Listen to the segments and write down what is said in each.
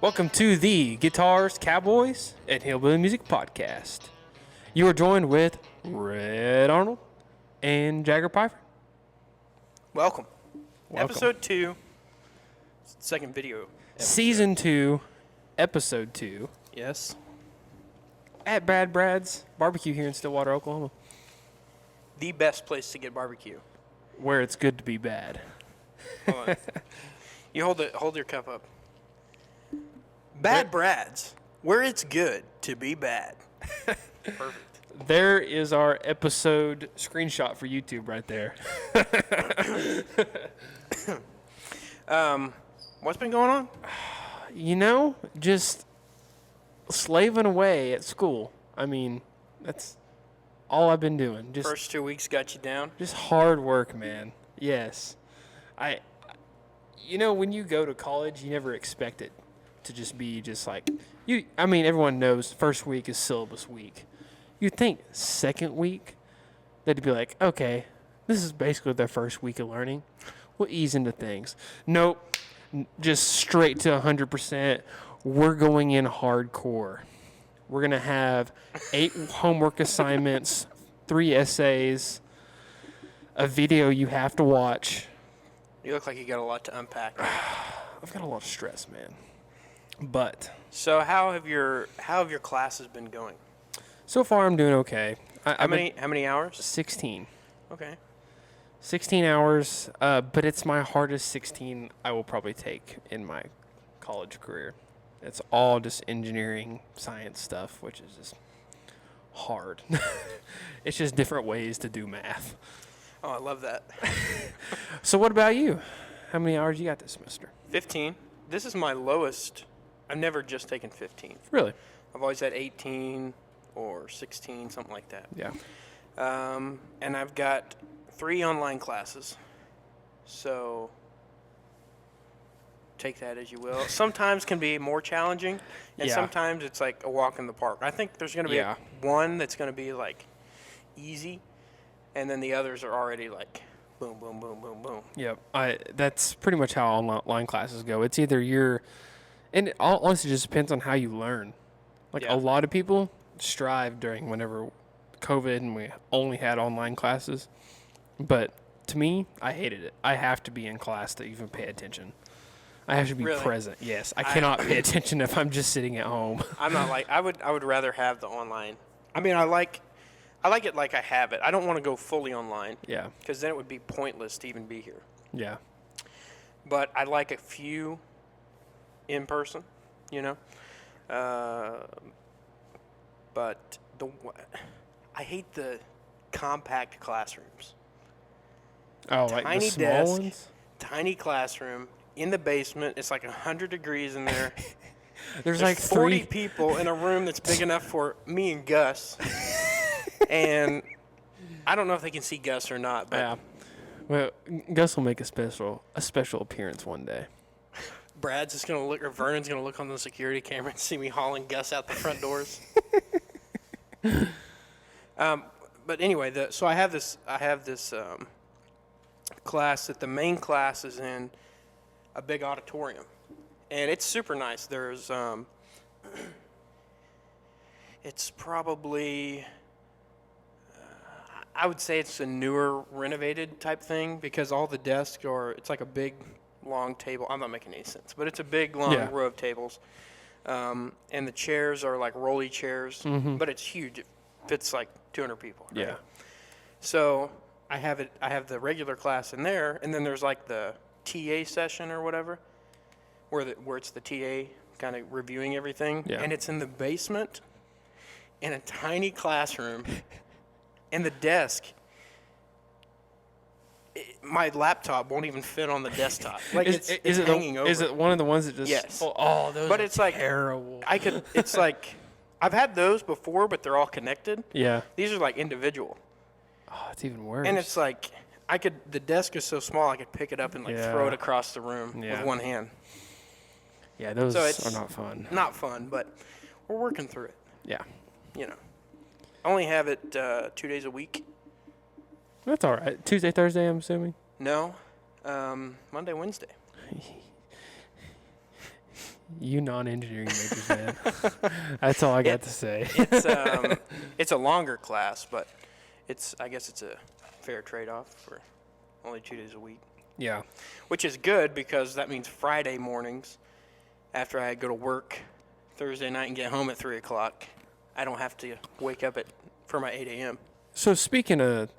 Welcome to the Guitars, Cowboys, and Hillbilly Music Podcast. You are joined with Red Arnold and Jagger Piper. Welcome. Welcome. Episode 2, second video. Episode. Season 2, Episode 2. Yes. At Bad Brad's Barbecue here in Stillwater, Oklahoma. The best place to get barbecue. Where it's good to be bad. Hold on. You hold your cup up. Bad Brad's, where it's good to be bad. Perfect. There is our episode screenshot for YouTube right there. What's been going on? You know, just slaving away at school. I mean, that's all I've been doing. Just First 2 weeks got you down? Just hard work, man. Yes. You know, when you go to college, you never expect it to just be just like, everyone knows first week is syllabus week. You'd think second week, they'd be like, okay, this is basically their first week of learning. We'll ease into things. Nope. Just straight to 100%. We're going in hardcore. We're going to have 8 homework assignments, 3 essays, a video you have to watch. You look like you got a lot to unpack. I've got a lot of stress, man. But So how have your classes been going? so far, I'm doing okay. How many hours? 16. Okay. 16 hours, but it's my hardest 16 I will probably take in my college career. It's all just engineering, science stuff, which is just hard. It's just different ways to do math. Oh, I love that. So what about you? How many hours you got this semester? 15. This is my lowest. I've never just taken 15. Really? I've always had 18 or 16, something like that. Yeah. And I've got 3 online classes. So take that as you will. Sometimes can be more challenging, and Yeah. sometimes it's like a walk in the park. I think there's going to be Yeah. one that's going to be like easy, and then the others are already like boom, boom, boom, boom, boom. Yep. That's pretty much how online classes go. It's either and it honestly just depends on how you learn. Like Yeah. a lot of people strive during whenever COVID and we only had online classes. But to me, I hated it. I have to be in class to even pay attention. I have to be Really? present. Yes. I cannot pay attention if I'm just sitting at home. I'm not like I would rather have the online. I mean, I like it like I have it. I don't want to go fully online Yeah. because then it would be pointless to even be here. Yeah. But I like a few in person, you know. But I hate the compact classrooms. Oh, like the Tiny small desk. ones? Tiny classroom in the basement. It's like 100 degrees in there. There's There's like 40 3 people in a room that's big enough for me and Gus. And I don't know if they can see Gus or not, but Yeah. Well, Gus will make a special appearance one day. Brad's just gonna look, or Vernon's gonna look on the security camera and see me hauling Gus out the front doors. But anyway, so I have this class that the main class is in a big auditorium, and it's super nice. There's it's probably I would say it's a newer renovated type thing because all the desks it's like a big long table. I'm not making any sense, but it's a big long Yeah. row of tables. And the chairs are like rolly chairs, but it's huge. It fits like 200 people. Right? Yeah. So I have the regular class in there, and then there's like the TA session or whatever, where it's the TA kind of reviewing everything, Yeah. and it's in the basement, in a tiny classroom, and the desk. My laptop won't even fit on the desktop. Like it's hanging over. Is it one of the ones that just? Yes. Oh, those. But are it's like terrible. It's like I've had those before, but they're all connected. Yeah. These are like individual. Oh, it's even worse. And it's like the desk is so small I could pick it up and like throw Yeah. it across the room Yeah. with one hand. Yeah, those So it's are not fun. Not fun, but we're working through it, Yeah. you know. I only have it 2 days a week. That's all right. Tuesday, Thursday, I'm assuming. No, Monday, Wednesday. You non-engineering majors, man. That's all I got to say. It's a longer class, but I guess it's a fair trade-off for only 2 days a week. Yeah. Which is good because that means Friday mornings, after I go to work Thursday night and get home at 3 o'clock, I don't have to wake up for my 8 a.m. So speaking of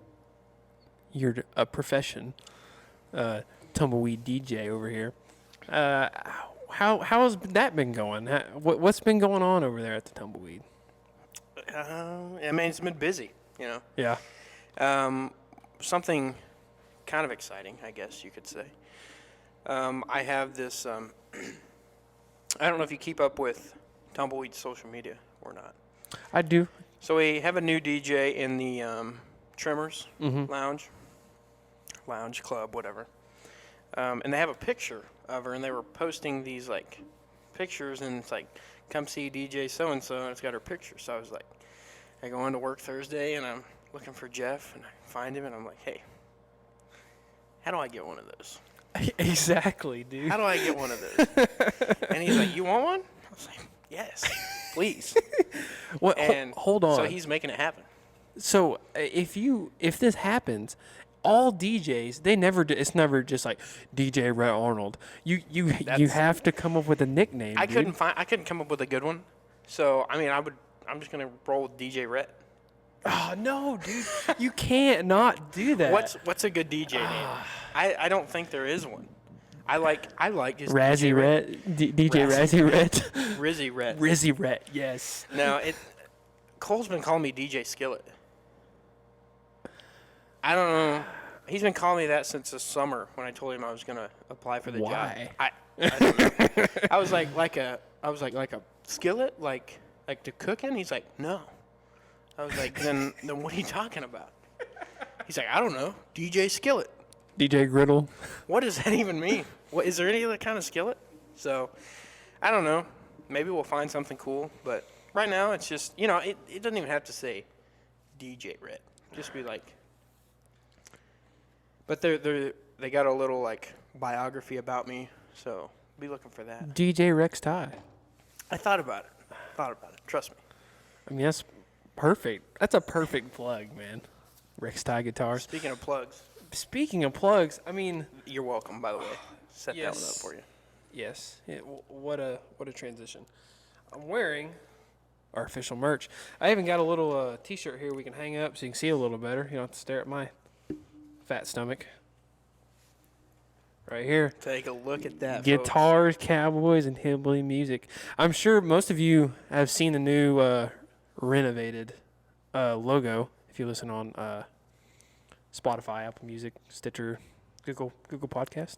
your profession, tumbleweed DJ over here, how has that been going? What's been going on over there at the Tumbleweed? I mean, it's been busy, you know. Yeah. Something kind of exciting, I guess you could say. I have this, I don't know if you keep up with Tumbleweed's social media or not. I do. So we have a new DJ in the Tremors Mm-hmm. lounge club, whatever. And they have a picture of her, and they were posting these like pictures, and it's like, come see DJ so and so, and it's got her picture. So I was like, I go into work Thursday, and I'm looking for Jeff, and I find him, and I'm like, hey, how do I get one of those? Exactly, dude. How do I get one of those? And he's like, you want one? I was like, yes, please. What? And Hold on. So he's making it happen. So if this happens, all DJs it's never just like DJ Rhett Arnold. You have to come up with a nickname. I dude. couldn't come up with a good one. So I mean, I'm just gonna roll with DJ Rhett. Oh no, dude! You can't not do that. What's a good DJ name? I don't think there is one. I like just Razzie DJ Rhett, DJ Razzie Rhett, Rizzy Rhett. Rizzy Rhett. Yes. No, Cole's been calling me DJ Skillet. I don't know. He's been calling me that since the summer when I told him I was gonna apply for the job. Why? I don't know. I was like a skillet, like to cook in. He's like, no. I was like, then what are you talking about? He's like, I don't know, DJ Skillet. DJ Griddle. What does that even mean? What is there any other kind of skillet? So, I don't know. Maybe we'll find something cool, but right now it's just it doesn't even have to say DJ Red. Just be like. But they got a little like biography about me, so be looking for that. DJ Rex Ty. I thought about it. Trust me. I mean, that's perfect. That's a perfect plug, man. Rex Ty Guitars. Speaking of plugs, Speaking of plugs, I mean, you're welcome. By the way, set that one up Yes. for you. yes. What a transition. I'm wearing our official merch. I even got a little T-shirt here we can hang up so you can see a little better. You don't have to stare at my fat stomach. Right here. Take a look at that. Guitars, Cowboys, and hillbilly music. I'm sure most of you have seen the new renovated logo if you listen on Spotify, Apple Music, Stitcher, Google Podcast.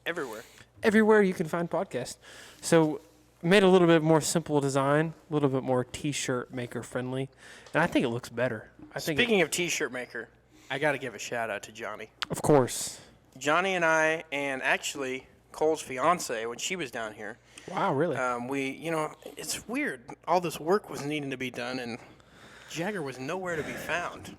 Everywhere you can find podcasts. So made a little bit more simple design, a little bit more T-shirt maker friendly, and I think it looks better. Speaking of T-shirt maker, I got to give a shout out to Johnny. Of course. Johnny and I, and actually Cole's fiance, when she was down here, Wow, really? it's weird. All this work was needing to be done, and Jagger was nowhere to be found.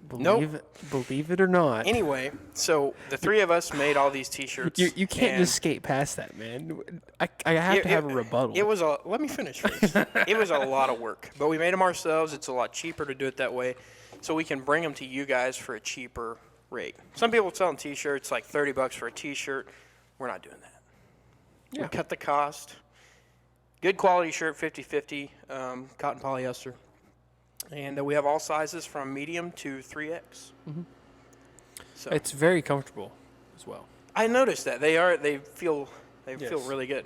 Believe it or not. Anyway, so the three of us made all these T-shirts. You can't and just skate past that, man. I have to have a rebuttal. Let me finish first. It was a lot of work, but we made them ourselves. It's a lot cheaper to do it that way, so we can bring them to you guys for a cheaper rate. Some people selling T-shirts like $30 for a T-shirt. We're not doing that. Yeah. We cut the cost. Good quality shirt, 50/50, cotton polyester. And we have all sizes from medium to 3X. Mm-hmm. So It's very comfortable as well. I noticed that they feel Yes. really good.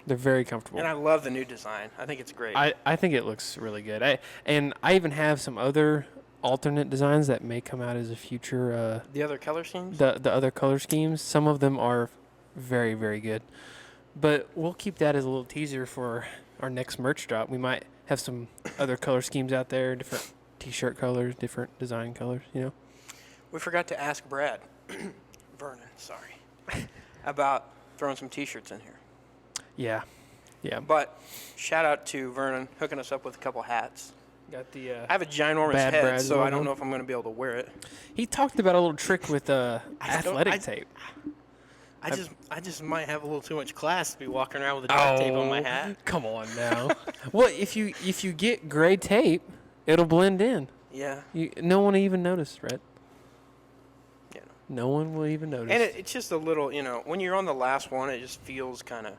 They're very comfortable. And I love the new design. I think it's great. I think it looks really good. I even have some other alternate designs that may come out as a future. The other color schemes? The other color schemes. Some of them are very, very good. But we'll keep that as a little teaser for our next merch drop. We might have some other color schemes out there, different T-shirt colors, different design colors, We forgot to ask Brad, Vernon, sorry, about throwing some T-shirts in here. Yeah. But shout out to Vernon hooking us up with a couple hats. Got the. I have a ginormous Bad head, Brad's so I logo. don't know if I'm going to be able to wear it. He talked about a little trick with athletic tape. I just might have a little too much class to be walking around with a duct tape on my hat. Come on now. Well, if you get gray tape, it'll blend in. Yeah. No one will even notice, right? Yeah. No one will even notice. And it's just a little, when you're on the last one, it just feels kind of,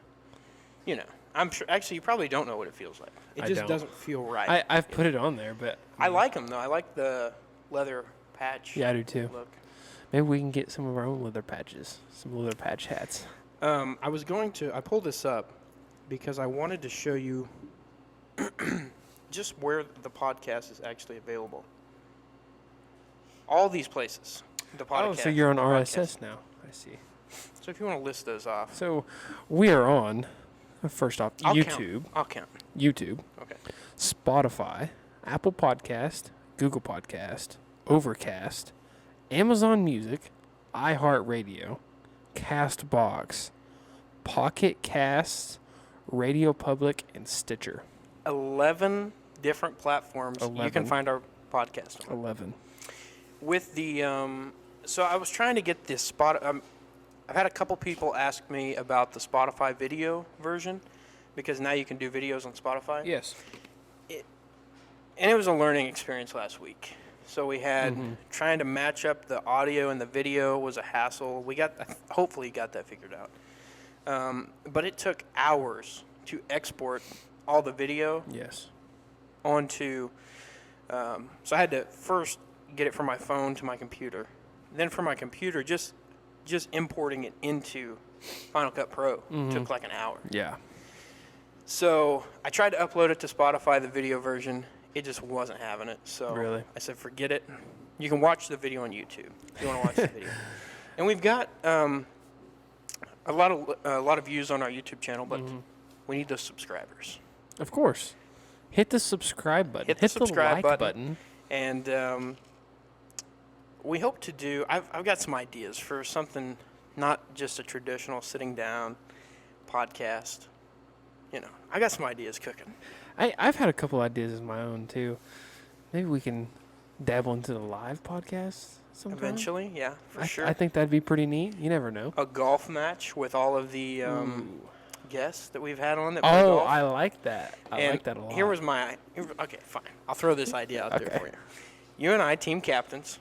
I'm sure, actually, you probably don't know what it feels like. It I just don't. doesn't feel right. I've put it on there, but I like them, though. I like the leather patch yeah, I do too. look. Maybe we can get some of our own leather patches, some leather patch hats. I pulled this up because I wanted to show you just where the podcast is actually available. All these places. The podcast. Oh, so you're on the RSS podcast. now. I see. So if you want to list those off. So we are on, first off, I'll YouTube, I'll count. YouTube, Okay. Spotify, Apple Podcast, Google Podcast, Overcast, Amazon Music, iHeartRadio, Castbox, Pocket Casts, Radio Public, and Stitcher. 11 different platforms you 11. can find our podcast on. 11. With the, so I was trying to get this spot. I've had a couple people ask me about the Spotify video version because now you can do videos on Spotify. Yes. And it was a learning experience last week. So we had trying to match up the audio and the video was a hassle. Hopefully got that figured out. But it took hours to export all the video Yes. onto, so I had to first get it from my phone to my computer. Then from my computer, just importing it into Final Cut Pro took like an hour. Yeah. So I tried to upload it to Spotify, the video version. It just wasn't having it. So Really? I said, forget it. You can watch the video on YouTube if you want to watch the video. And we've got a lot of views on our YouTube channel, but we need those subscribers. Of course. Hit the subscribe button. Hit the subscribe like button. And we hope to do. I've got some ideas for something, not just a traditional sitting down podcast. I got some ideas cooking. I've had a couple ideas of my own too. Maybe we can dabble into the live podcast sometime. Eventually, yeah, for sure. I think that'd be pretty neat. You never know. A golf match with all of the Ooh. guests that we've had on that play Oh, golf. I like that. I And like that a lot. Okay, fine. I'll throw this idea out there Okay. for you. You and I, team captains,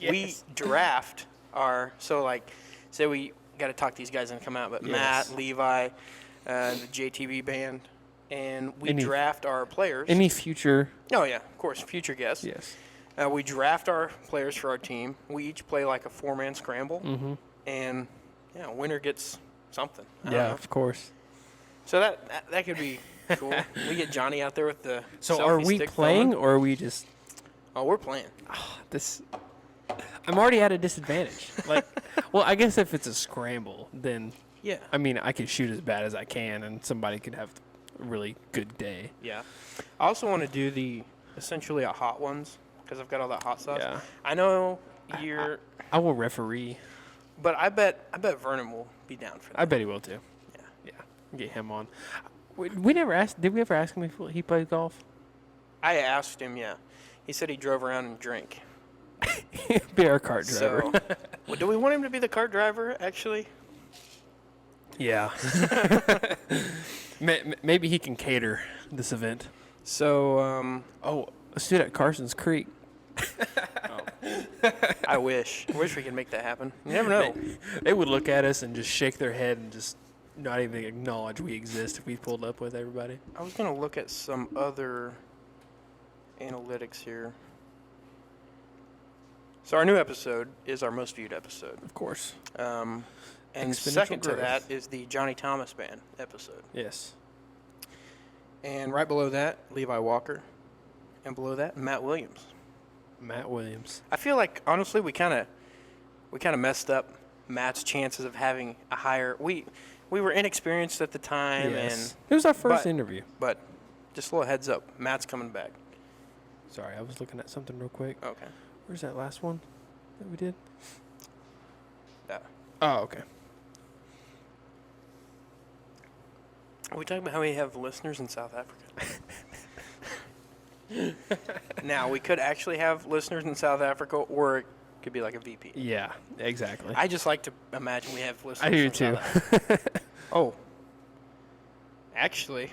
we draft say we got to talk these guys and come out, but Yes. Matt, Levi, the JTB band, and we draft our players. Any future? Oh, yeah, of course, future guests. Yes. We draft our players for our team. We each play like a 4-man scramble, and winner gets something. I don't Yeah, know. of course. So that could be cool. We get Johnny out there with the So selfie are we stick playing filming. or are we just Oh, we're playing. this? I'm already at a disadvantage. Well, I guess if it's a scramble, then Yeah. I mean I can shoot as bad as I can, and somebody could have a really good day. Yeah. I also want to do essentially a hot ones because I've got all that hot sauce. Yeah. I know you're, I will referee. but I bet Vernon will be down for that. I bet he will too. Yeah. Yeah. Get him on. We never asked. Did we ever ask him if he played golf? I asked him. Yeah. He said he drove around and drank. Be our cart driver. So, well, do we want him to be the cart driver? Actually. Yeah. Maybe he can cater this event. So Oh, let's do it at Carson's Creek. I wish we could make that happen. You never know. They would look at us and just shake their head and just not even acknowledge we exist if we pulled up with everybody. I was gonna look at some other analytics here. So our new episode is our most viewed episode. Of course. And Exponential second to growth. that is the Johnny Thomas Band episode. Yes. And right below that, Levi Walker. And below that, Matt Williams. Matt Williams. I feel like, honestly, we kind of messed up Matt's chances of having a higher... We were inexperienced at the time, Yes. It was our first but- interview. but just a little heads up, Matt's coming back. Sorry, I was looking at something real quick. Okay. Where's that last one that we did? That. Oh, okay. Are we talking about how we have listeners in South Africa? Now, we could actually have listeners in South Africa, or it could be like a VP. Yeah, exactly. I just like to imagine we have listeners I do from too. South Africa. Oh. Actually,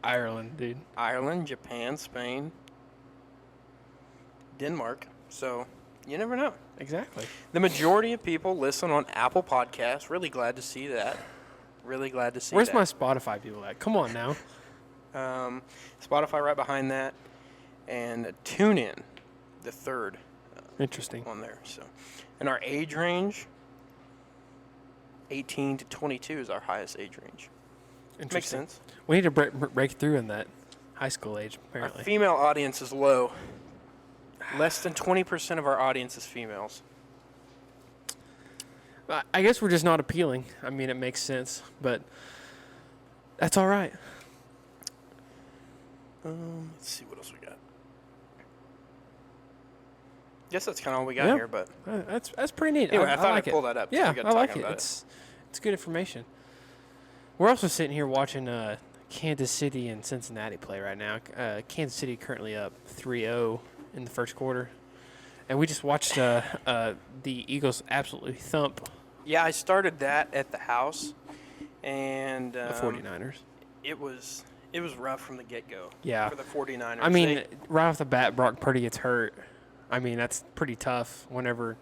Ireland, dude. Ireland, Japan, Spain, Denmark. So, you never know. Exactly. The majority of people listen on Apple Podcasts. Really glad to see that. Really glad to see Where's that. my Spotify people at? Come on now. Spotify right behind that, and TuneIn, the third Interesting. on there. So, and our age range, 18 to 22 is our highest age range. Makes Interesting. sense. We need to break through in that high school age, Our apparently. female audience is low. Less than 20% of our audience is females. I guess we're just not appealing. I mean, it makes sense, but that's all right. Let's see what else we got. Guess that's kind of all we got Yeah. here, but That's pretty neat. anyway, I thought like I'd pull that up. 'cause Yeah, we got I like talking it. about It's good information. We're also sitting here watching Kansas City and Cincinnati play right now. Kansas City currently up 3-0 in the first quarter, and we just watched the Eagles absolutely thump Yeah, I started that at the house, and the 49ers. it was rough from the get-go. Yeah. For the 49ers. I mean, right off the bat, Brock Purdy gets hurt. I mean, that's pretty tough whenever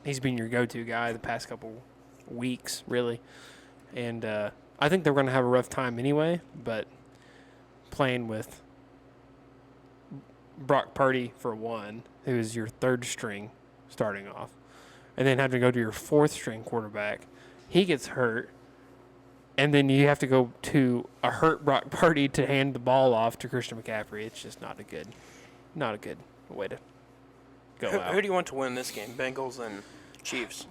he's been your go-to guy the past couple weeks, really. And I think they're going to have a rough time anyway, but playing with Brock Purdy for one, who is your third string starting off, and then having to go to your fourth string quarterback, he gets hurt, and then you have to go to a hurt Brock Purdy to hand the ball off to Christian McCaffrey. It's just not a good way to go who out. do you want to win this game? Bengals and Chiefs.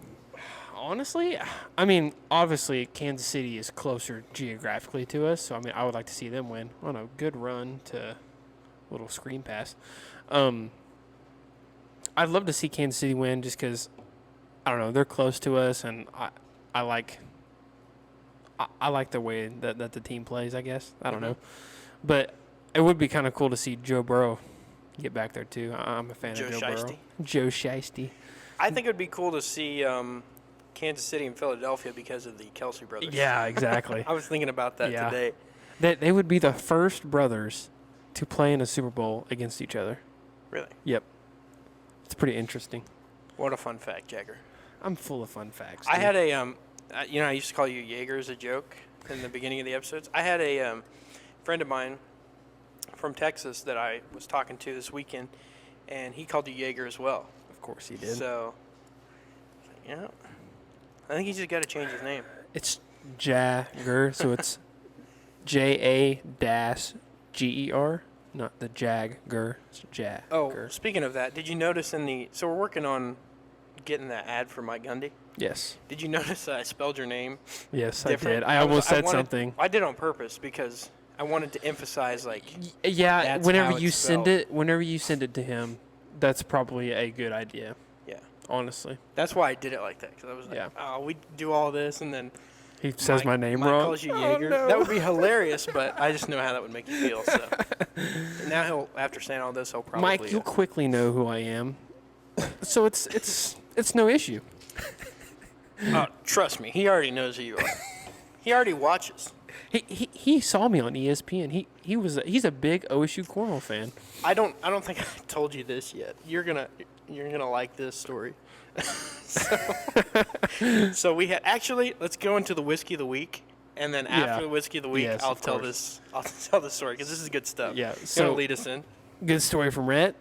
Honestly, I mean, obviously Kansas City is closer geographically to us, so I mean, I would like to see them win on a good run to little screen pass. I'd love to see Kansas City win just because, I don't know, they're close to us, and I like the way that the team plays, I guess. I don't know. But it would be kind of cool to see Joe Burrow get back there, too. I'm a fan Joe of Joe Shiesty? Burrow. Joe Shiesty. I think it would be cool to see Kansas City and Philadelphia because of the Kelsey brothers. Yeah, exactly. I was thinking about that Yeah. today. They would be the first brothers to play in a Super Bowl against each other. Really? Yep. It's pretty interesting. What a fun fact, Jagger. I'm full of fun facts. I dude. had a, I used to call you Jaeger as a joke in the beginning of the episodes. I had a friend of mine from Texas that I was talking to this weekend, and he called you Jaeger as well. Of course he did. So, yeah, I think he's just got to change his name. It's Jagger, so it's J-A-G-E-R, not the Jagger. It's Jagger. Oh, speaking of that, did you notice so we're working on getting that ad for Mike Gundy. Yes. Did you notice that I spelled your name Yes, different? I did. I almost said wanted- something. I did on purpose because I wanted to emphasize, like, Yeah, That's whenever how you it's send spelled. whenever you send it to him, that's probably a good idea, yeah. honestly. That's why I did it like that, because I was like, Yeah. oh, we do all this, and then He says my name Mike wrong. calls you Oh, Jaeger. no. That would be hilarious, but I just know how that would make you feel. So now after saying all this, he'll probably. Mike, you'll quickly know who I am, so it's no issue. trust me, he already knows who you are. He already watches. He saw me on ESPN. He's a big OSU Cornhole fan. I don't think I told you this yet. You're gonna like this story. So we had actually. Let's go into the whiskey of the week, and then after Yeah. the whiskey of the week, Yes, I'll of tell course. this story because this is good stuff. Yeah, It's so- gonna lead us in. Good story from Rhett.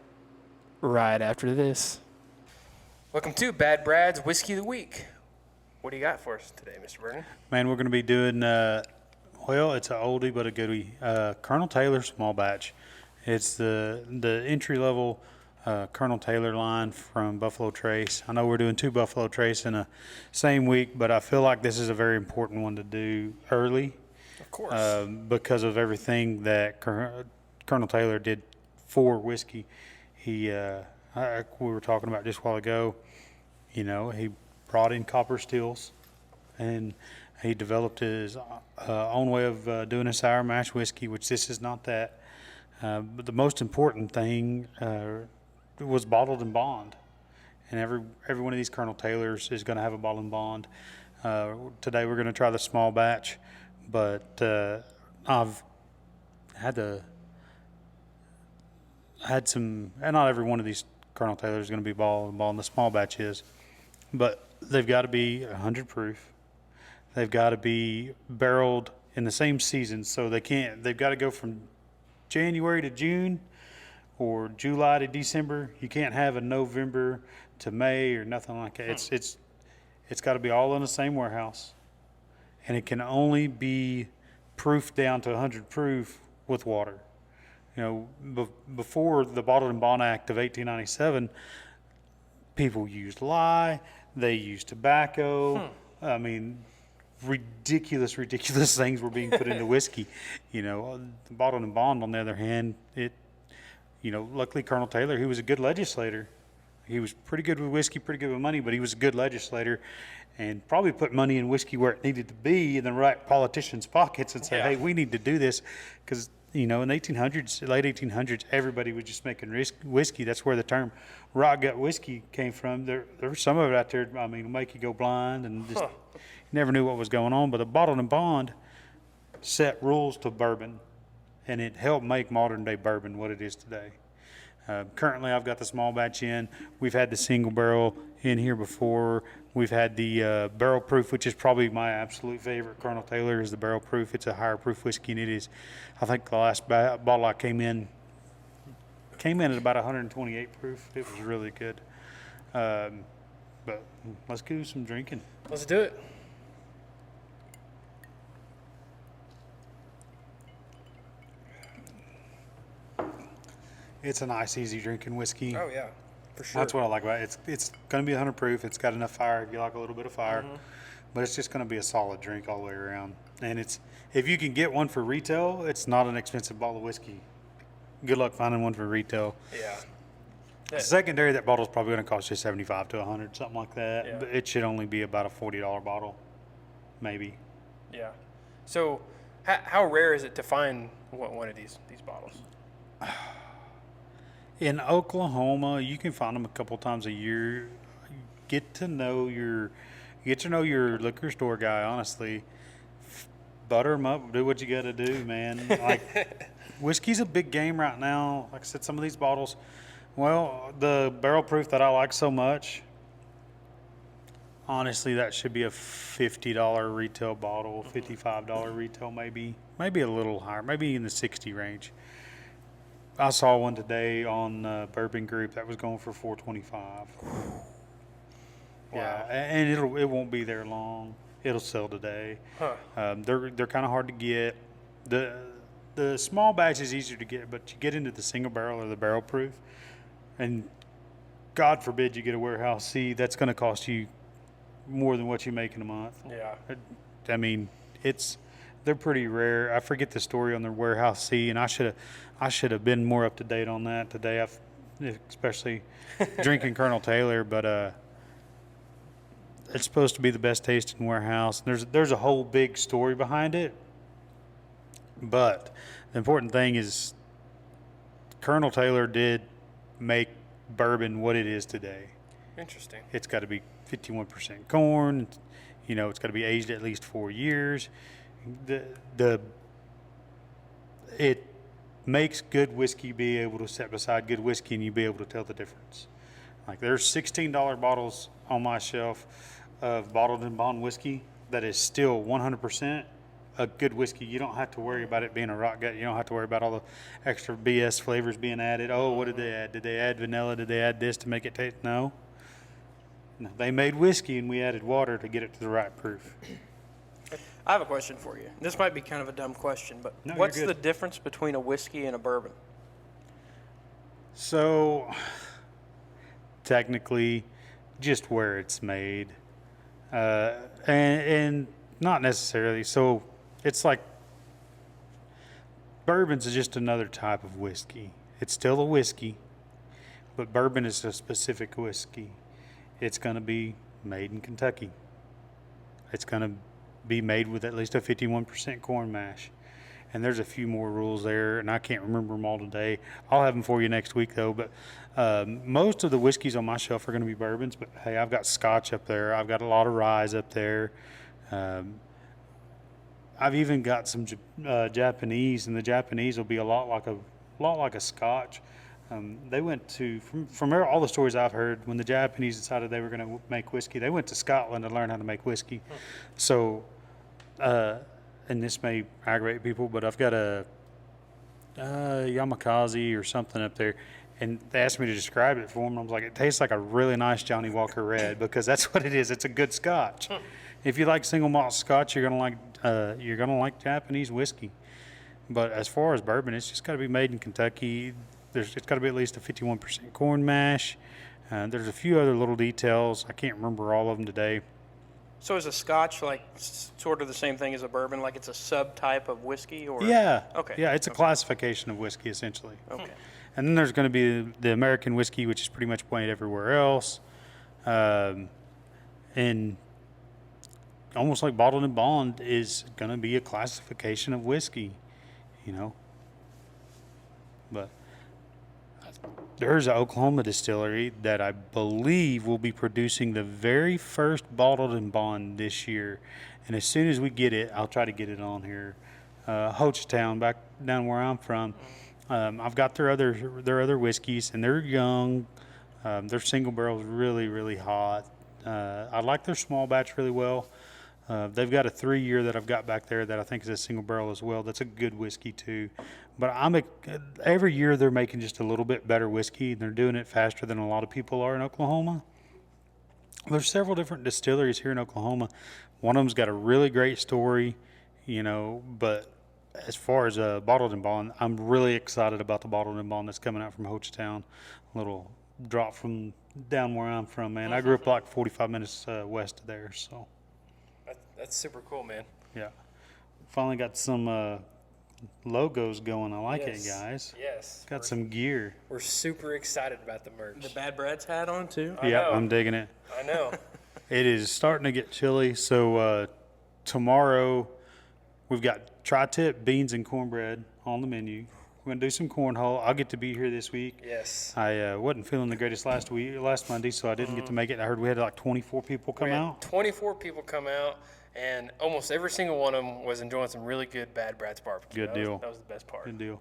Right after this. Welcome to Bad Brad's Whiskey of the Week. What do you got for us today, Mr. Vernon? Man, we're going to be doing, well, it's an oldie but a goodie. Colonel Taylor Small Batch. It's the entry-level Colonel Taylor line from Buffalo Trace. I know we're doing 2 Buffalo Trace in the same week, but I feel like this is a very important one to do early Of course. because of everything that Colonel Taylor did for whiskey. We were talking about just a while ago, you know, he brought in copper stills, and he developed his own way of doing a sour mash whiskey, which this is not that. But the most important thing was bottled and bond. And every one of these Colonel Taylors is going to have a bottled and bond. Today we're going to try the small batch, but I've had some, and not every one of these Colonel Taylors is going to be bottled and bond. The small batch is, but they've got to be 100 proof. They've got to be barreled in the same season, so they've got to go from January to June or July to December. You can't have a November to May or nothing like that. It's got to be all in the same warehouse, and it can only be proofed down to 100 proof with water. You know, before the Bottled and Bond Act of 1897, people used lye, they used tobacco. I mean, ridiculous things were being put into whiskey. You know, the Bottled and Bond, on the other hand, luckily Colonel Taylor, he was a good legislator. He was pretty good with whiskey, pretty good with money, but he was a good legislator and probably put money in whiskey where it needed to be in the right politicians' pockets and say, hey, we need to do this. Because, you know, in the 1800s, late 1800s, everybody was just making whiskey. That's where the term rock gut whiskey came from. There was some of it out there, I mean, make you go blind and just never knew what was going on. But the Bottled and Bond set rules to bourbon, and it helped make modern day bourbon what it is today. Currently, I've got the small batch in. We've had the single barrel in here before. We've had the barrel proof, which is probably my absolute favorite. Colonel Taylor is the barrel proof. It's a higher proof whiskey, and it is. I think the last bottle I came in at about 128 proof. It was really good. But let's do some drinking. Let's do it. It's a nice, easy drinking whiskey. Oh yeah, for sure. That's what I like about it. It's going to be 100 proof. It's got enough fire if you like a little bit of fire, but it's just going to be a solid drink all the way around. And if you can get one for retail, it's not an expensive bottle of whiskey. Good luck finding one for retail. Yeah. Secondary, that bottle's probably going to cost you 75 to 100, something like that. Yeah. But it should only be about a $40 bottle, maybe. Yeah. So, how rare is it to find one of these bottles? In Oklahoma, you can find them a couple times a year. Get to know your liquor store guy. Honestly, butter them up. Do what you got to do, man. Like whiskey's a big game right now. Like I said, some of these bottles. Well, the barrel proof that I like so much. Honestly, that should be a $50 retail bottle, $55 retail, maybe a little higher, maybe in the 60 range. I saw one today on Bourbon Group that was going for $425. Yeah, and it won't be there long. It'll sell today. They're kind of hard to get. The small batch is easier to get, but you get into the single barrel or the barrel proof, and God forbid you get a warehouse C, that's going to cost you more than what you make in a month. Yeah. I mean, they're pretty rare. I forget the story on the warehouse C, and I should have been more up to date on that today. Especially drinking Colonel Taylor, but it's supposed to be the best tasting warehouse. There's a whole big story behind it, but the important thing is Colonel Taylor did make bourbon what it is today. Interesting. It's got to be 51% corn. You know, it's got to be aged at least 4 years. It makes good whiskey be able to set beside good whiskey, and you be able to tell the difference. Like there's $16 bottles on my shelf of bottled and bond whiskey that is still 100% a good whiskey. You don't have to worry about it being a rock gut. You don't have to worry about all the extra BS flavors being added. Oh, what did they add? Did they add vanilla? Did they add this to make it taste? No. They made whiskey, and we added water to get it to the right proof. I have a question for you. This might be kind of a dumb question, but No, what's you're the good. difference between a whiskey and a bourbon? So, technically, just where it's made, and not necessarily. So, it's like bourbon's is just another type of whiskey. It's still a whiskey, but bourbon is a specific whiskey. It's going to be made in Kentucky. It's going to be made with at least a 51% corn mash. and there's a few more rules there, and I can't remember them all today. I'll have them for you next week, though. But most of the whiskeys on my shelf are going to be bourbons. But hey, I've got Scotch up there. I've got a lot of rye up there. I've even got some Japanese, and the Japanese will be a lot like a Scotch. They went to from all the stories I've heard. When the Japanese decided they were going to make whiskey, they went to Scotland to learn how to make whiskey. So, and this may aggravate people, but I've got a Yamakaze or something up there, and they asked me to describe it for them. I was like, it tastes like a really nice Johnny Walker Red, because that's what it is. It's a good Scotch. If you like single malt Scotch, you're gonna like Japanese whiskey. But as far as bourbon, it's just got to be made in Kentucky. It's got to be at least a 51% corn mash. There's a few other little details. I can't remember all of them today. So is a Scotch like sort of the same thing as a bourbon? Like it's a subtype of whiskey, or Yeah. Okay. Yeah, it's a classification of whiskey essentially. Okay. And then there's going to be the American whiskey, which is pretty much made everywhere else, and almost like bottled and bond is going to be a classification of whiskey, you know. But there's an Oklahoma distillery that I believe will be producing the very first bottled and bond this year. And as soon as we get it, I'll try to get it on here. Hochtown, back down where I'm from. I've got their other whiskeys, and they're young. Their single barrel's really, really hot. I like their small batch really well. They've got a 3-year that I've got back there that I think is a single barrel as well. That's a good whiskey too. But every year they're making just a little bit better whiskey, and they're doing it faster than a lot of people are in Oklahoma. There's several different distilleries here in Oklahoma. One of them's got a really great story, you know, but as far as bottled and bond, I'm really excited about the bottled and bond that's coming out from Hochtown. A little drop from down where I'm from, man. I grew up like 45 minutes west of there, so. That's super cool, man. Yeah. Finally got some logos going. I like Yes. it, guys. Yes. Got some gear. We're super excited about the merch. The Bad Brad's hat on too. I Yeah, know. I'm digging it. I know. It is starting to get chilly, so tomorrow we've got tri-tip beans and cornbread on the menu. We're gonna do some cornhole. I'll get to be here this week. Yes. I wasn't feeling the greatest last Monday, so I didn't get to make it. I heard we had like 24 people come We had out. 24 people come out, and almost every single one of them was enjoying some really good Bad Brad's barbecue. Good That was- deal. That was the best part. Good deal.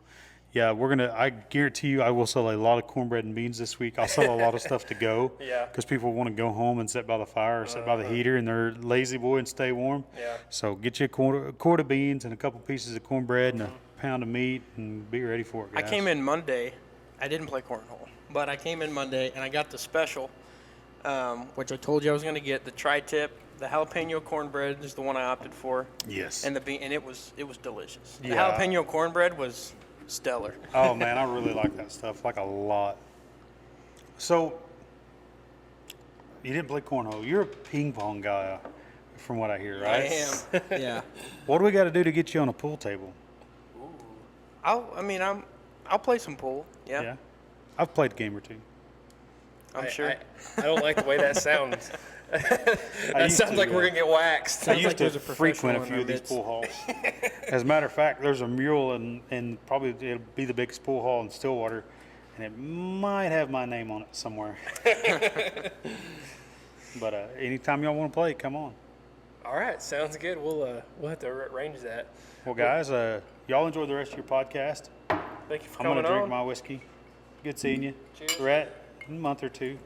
Yeah, I guarantee you I will sell a lot of cornbread and beans this week. I'll sell a lot of stuff to go. Yeah. Because people want to go home and sit by the fire or sit by the heater, and they're lazy boy and stay warm. Yeah. So get you a quart of beans and a couple pieces of cornbread and a pound of meat, and be ready for it, I guys. came in Monday. I didn't play cornhole, but I came in Monday and I got the special, which I told you I was going to get. The tri-tip, the jalapeno cornbread is the one I opted for, Yes. and the bean, and it was delicious. The Yeah. jalapeno cornbread was stellar. Oh man, I really like that stuff, like a lot. So, you didn't play cornhole. You're a ping pong guy, from what I hear, right? I am. Yeah. What do we got to do to get you on a pool table? I'll play some pool. Yeah. Yeah. I've played a game or two. I'm sure. I don't like the way that sounds. That used sounds to, like we're yeah. going to get waxed. I like used to there's a frequent a professional in few our of these midst. pool halls. As a matter of fact, there's a mural in probably it'll be the biggest pool hall in Stillwater, and it might have my name on it somewhere. But anytime y'all want to play, come on. All right, sounds good. We'll have to arrange that. Well, guys, y'all enjoy the rest of your podcast. Thank you for I'm gonna coming drink on. my whiskey. Good seeing you. Cheers. Rhett, in a month or two.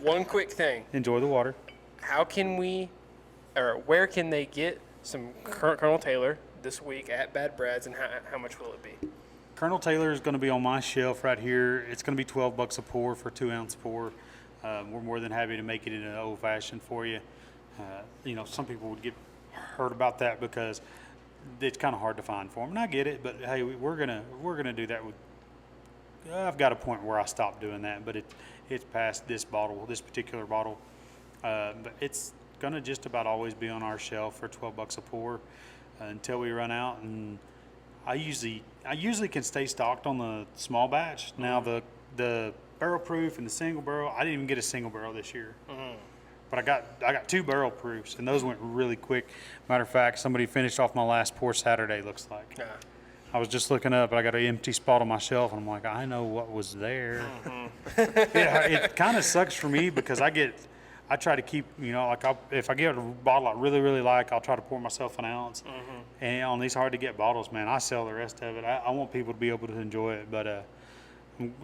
One quick thing. Enjoy the water. How can where can they get some Colonel Taylor this week at Bad Brad's, and how much will it be? Colonel Taylor is going to be on my shelf right here. It's going to be $12 a pour for 2-ounce pour. We're more than happy to make it in an old fashioned for you. Some people would get hurt about that because it's kind of hard to find for them, and I get it. But hey, we're gonna do that. I've got a point where I stopped doing that, but it's past this particular bottle. But it's gonna just about always be on our shelf for $12 a pour until we run out. And I usually can stay stocked on the small batch. Now the barrel proof and the single barrel, I didn't even get a single barrel this year. But I got 2 barrel proofs, and those went really quick. Matter of fact, somebody finished off my last pour Saturday, looks like. I was just looking up, I got an empty spot on my shelf, and I'm like, I know what was there. It kind of sucks for me because I try to keep, like if I get a bottle I really, really like, I'll try to pour myself an ounce. And on these hard to get bottles, man, I sell the rest of it. I want people to be able to enjoy it, but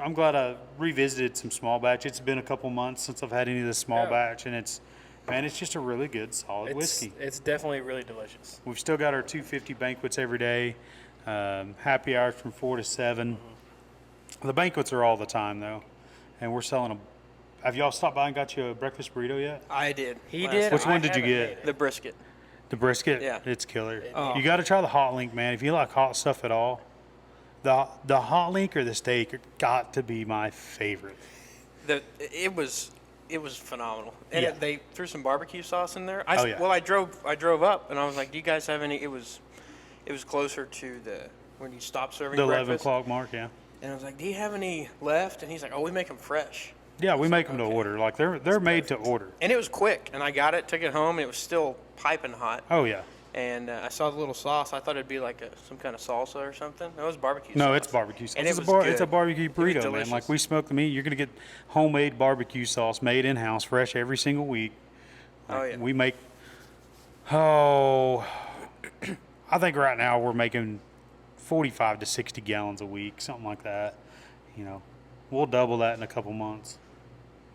I'm glad I revisited some small batch. It's been a couple months since I've had any of this small batch, and it's just a really good, solid whiskey. It's definitely really delicious. We've still got our 250 banquets every day. Happy hours from 4 to 7. The banquets are all the time, though, and we're selling them. Have y'all stopped by and got you a breakfast burrito yet? I did. He last did. night. Which one did you haven't get? made it. The brisket. The brisket? Yeah. It's killer. Oh. You got to try the hot link, man. If you like hot stuff at all, the hot link or the steak got to be my favorite. It was phenomenal, and Yeah. they threw some barbecue sauce in there. Oh, yeah. Well, I drove up, and I was like, "Do you guys have any?" It was closer to when you stop serving The 11 breakfast. o'clock mark, yeah. And I was like, "Do you have any left?" And he's like, "Oh, we make them fresh." Yeah, we make them to okay. order. Like they're made to order. And it was quick, and I got it, took it home, and it was still piping hot. Oh yeah. And I saw the little sauce. I thought it'd be like some kind of salsa or something. No, it was barbecue sauce. No, it's barbecue sauce. And it It's was it's a good. barbecue It was burrito, man. delicious. Like we smoke the meat. You're gonna get homemade barbecue sauce made in house, fresh every single week. Oh, Like, yeah. We make. I think right now we're making 45 to 60 gallons a week, something like that. We'll double that in a couple months.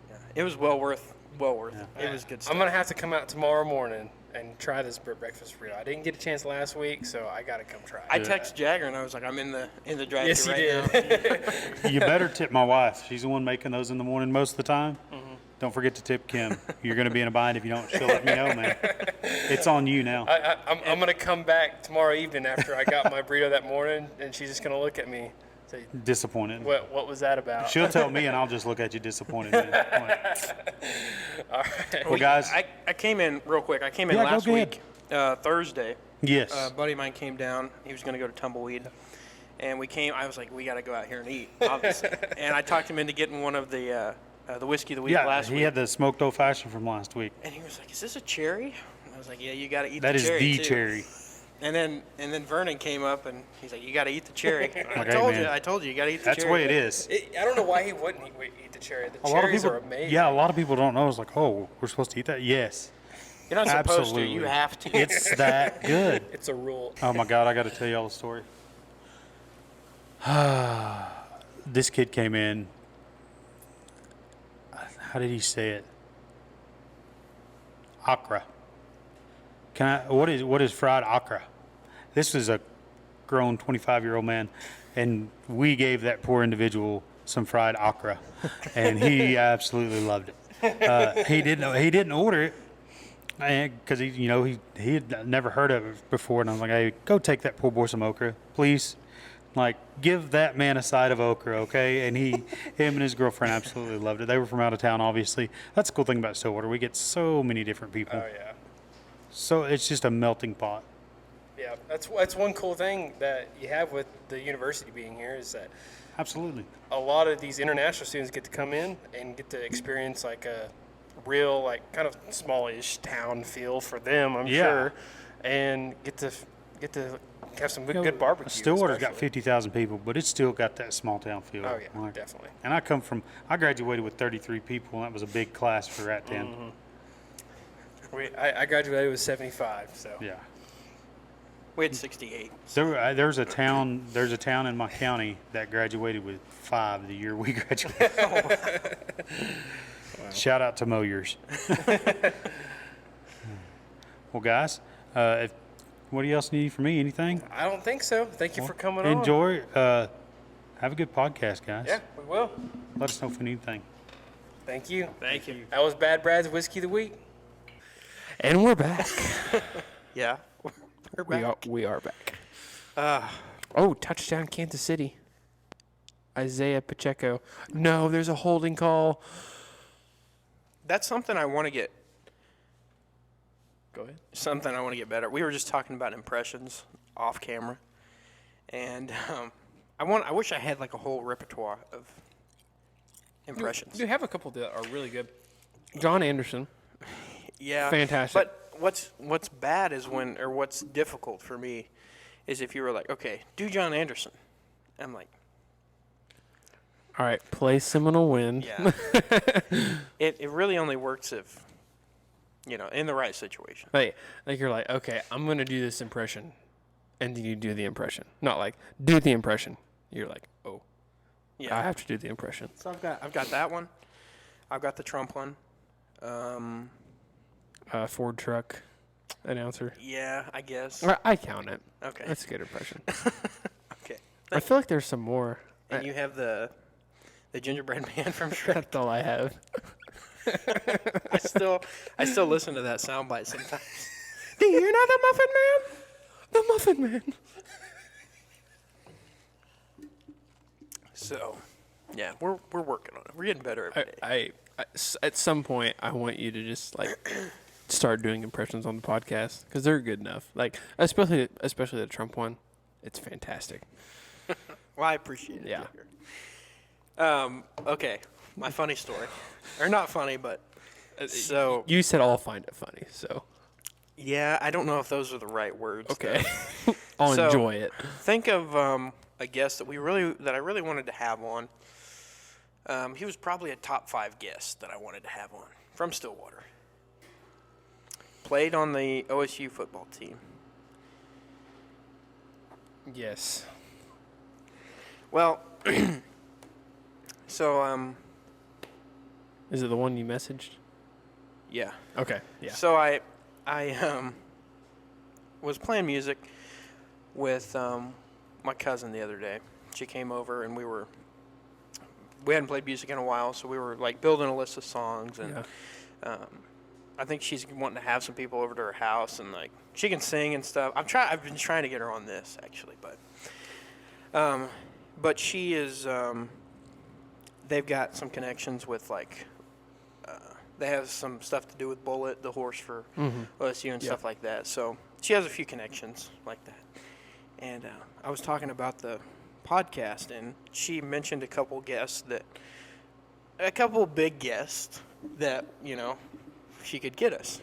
Yeah, it was well worth it. Yeah. It was good stuff. I'm gonna have to come out tomorrow morning and try this breakfast burrito. I didn't get a chance last week, so I gotta come try it. I texted Jagger, and I was like, "I'm in the drive-thru Yes, you right did. now." You better tip my wife. She's the one making those in the morning most of the time. Mm-hmm. Don't forget to tip Kim. You're going to be in a bind if you don't. She'll let me know, man. It's on you now. I'm gonna come back tomorrow evening after I got my burrito that morning, and she's just gonna look at me, say, Disappointed. "What was that about?" She'll tell me, and I'll just look at you disappointed. Man. All right. Well, guys. I came in real quick. I came in Yeah, go last ahead. week, Thursday. Yes. A buddy of mine came down. He was going to go to Tumbleweed. And we came. I was like, we got to go out here and eat, obviously. And I talked him into getting one of the whiskey of the week yeah, last he week. had the smoked old fashioned from last week. And he was like, is this a cherry? And I was like, yeah, you got to eat That the is cherry, the too. cherry. And then Vernon came up, and he's like, you got to eat the cherry. I Like, told hey, man, you, you got to eat the That's cherry. the way it is. I don't know why he wouldn't eat the cherry. The A lot of cherries people, are amazing. yeah, a lot of people don't know. It's like, oh, we're supposed to eat that. Yes, You're not supposed absolutely. to. You have to. It's that good. It's a rule. Oh my God, I got to tell y'all the story. This kid came in. How did he say it? Okra. What is fried okra? This is a grown 25-year-old man, and we gave that poor individual some fried okra, and he absolutely loved it. He didn't order it because he had never heard of it before, and I was like, hey, go take that poor boy some okra, please. Like, give that man a side of okra, okay? And him and his girlfriend absolutely loved it. They were from out of town, obviously. That's the cool thing about Stillwater. We get so many different people. Oh yeah. So it's just a melting pot. Yeah, that's one cool thing that you have with the university being here is that Absolutely. a lot of these international students get to come in and get to experience like a real like kind of smallish town feel for them, I'm Yeah. sure, and get to have some good barbecue. Stillwater's got especially. 50,000 people, but it's still got that small town feel. Oh yeah, Like- definitely. And I graduated with 33 people, and that was a big class for Rat 10. I graduated with 75, so Yeah. We had 68. There's a town in my county that graduated with 5 the year we graduated. Shout out to Moyers. Well, guys, what do you else need from me? Anything? I don't think so. Thank you for coming on. Enjoy. Have a good podcast, guys. Yeah, we will. Let us know if we need anything. Thank you. Thank you. That was Bad Brad's Whiskey of the Week. And we're back. Yeah. We're back. We are back. Touchdown Kansas City. Isaiah Pacheco. No, there's a holding call. That's something I want to get. Go ahead. Something I want to get better. We were just talking about impressions off camera, and I wish I had like a whole repertoire of impressions. You have a couple that are really good. John Anderson. Yeah, Fantastic. But what's bad is what's difficult for me is if you were like, okay, do John Anderson. I'm like, All right, play Seminole Wind. yeah. It really only works if, in the right situation. Like you're like, okay, I'm gonna do this impression, and then you do the impression. Not like do the impression. You're like, oh, Yeah. I have to do the impression. So I've got that one. I've got the Trump one. Ford truck announcer. Yeah, I guess. I count it. Okay. That's a good impression. Okay. I feel like there's some more. And you have the gingerbread man from Shrek. That's all I have. I still listen to that soundbite sometimes. Do you know the Muffin Man? The Muffin Man. So, yeah, we're working on it. We're getting better every day. At some point, I want you to just like start doing impressions on the podcast because they're good enough. Like especially the Trump one, it's fantastic. Well, I appreciate it. Yeah. Okay, my funny story, or not funny, but so You said I'll find it funny, so yeah, I don't know if those are the right words. okay. I'll So- enjoy it. Think of a guest that I really wanted to have on. He was probably a top 5 guest that I wanted to have on from Stillwater. Played on the OSU football team. Yes. Well, so Is it the one you messaged? yeah. Okay. Yeah. So I was playing music with my cousin the other day. She came over and we hadn't played music in a while, so we were like building a list of songs, and I think she's wanting to have some people over to her house, and like she can sing and stuff. I've been trying to get her on this actually, but she is they've got some connections with like they have some stuff to do with Bullet, the horse for OSU and stuff like that. So she has a few connections like that. And I was talking about the podcast, and she mentioned a couple big guests that, she could get us.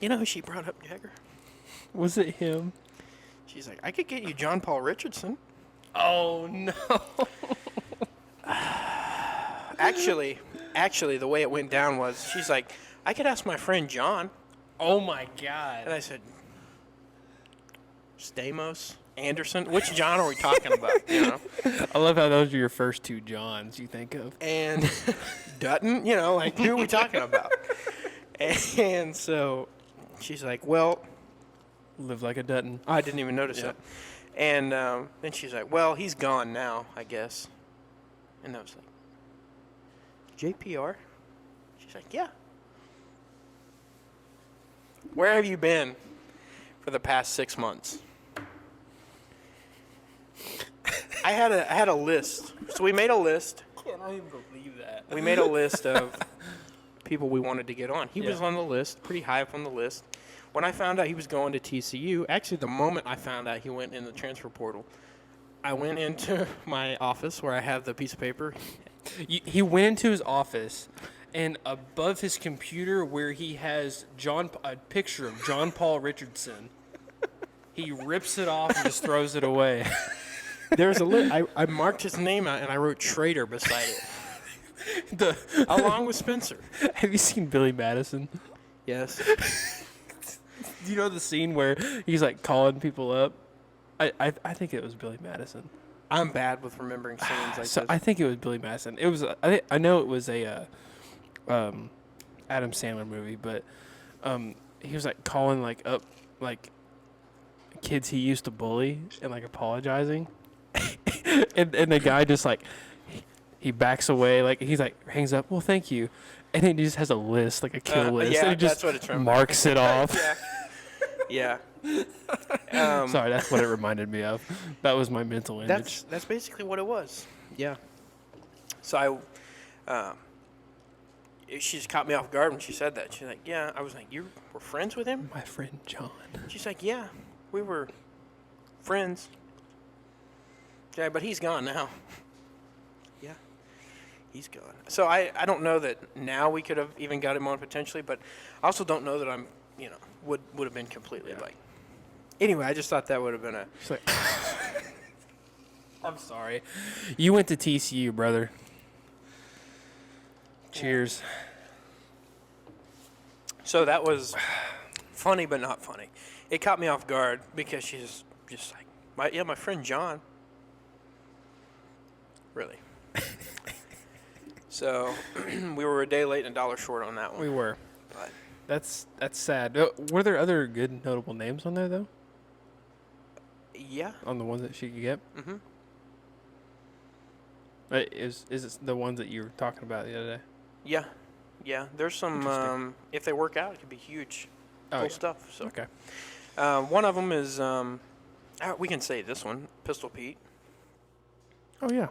You know who she brought up, Jagger? Was it him? She's like, I could get you John Paul Richardson. Oh no. Actually, the way it went down was she's like, I could ask my friend John. Oh my And God. I said, Stamos? Anderson? Which John are we talking about? I love how those are your first two Johns you think of. And Dutton, like who are we talking about? And so she's like, well, Live like a Dutton. I didn't even notice that. And then she's like, well, he's gone now, I guess. And I was like, JPR? She's like, yeah. Where have you been for the past 6 months? I had a list. So we made a list. I can't even believe that. We made a list of people we wanted to get on. He Yeah. was on the list, pretty high up on the list. When I found out he was going to TCU, actually the moment I found out he went in the transfer portal, I went into my office where I have the piece of paper. He went into his office, and above his computer, where he has a picture of John Paul Richardson, he rips it off and just throws it away. There's a list. I marked his name out and I wrote Trader beside it, along with Spencer. Have you seen Billy Madison? Yes. Do you know the scene where he's like calling people up? I think it was Billy Madison. I'm bad with remembering scenes like So this. I think it was Billy Madison. It was. I know it was a Adam Sandler movie, but he was like calling like up like kids he used to bully and like apologizing, and the guy just like he backs away, like he's like hangs up. Well, thank you, and then he just has a list, like a kill list, yeah, and he just that's what it's from. marks it off. Yeah. Sorry, that's what it reminded me of. That was my mental image. That's basically what it was. Yeah. So she just caught me off guard when she said that. She's like, yeah. I was like, you were friends with him? My friend John. She's like, yeah, we were friends. Yeah, but he's gone now. Yeah, he's gone. So I don't know that now we could have even got him on potentially, but I also don't know that I'm, would have been completely like Anyway, I just thought that would have been a. She's like, I'm sorry. You went to TCU, brother. Cheers. So that was funny, but not funny. It caught me off guard because she's just like, my friend John. Really. So we were a day late and $1 short on that one. We were. But That's sad. Were there other good notable names on there though? yeah. On the ones that she could get? Mm-hmm. Is it the ones that you were talking about the other day? Yeah. Yeah. There's some. Interesting. If they work out, it could be huge. Oh, Cool yeah. stuff. So Okay. one of them is we can say this one, Pistol Pete. Oh yeah.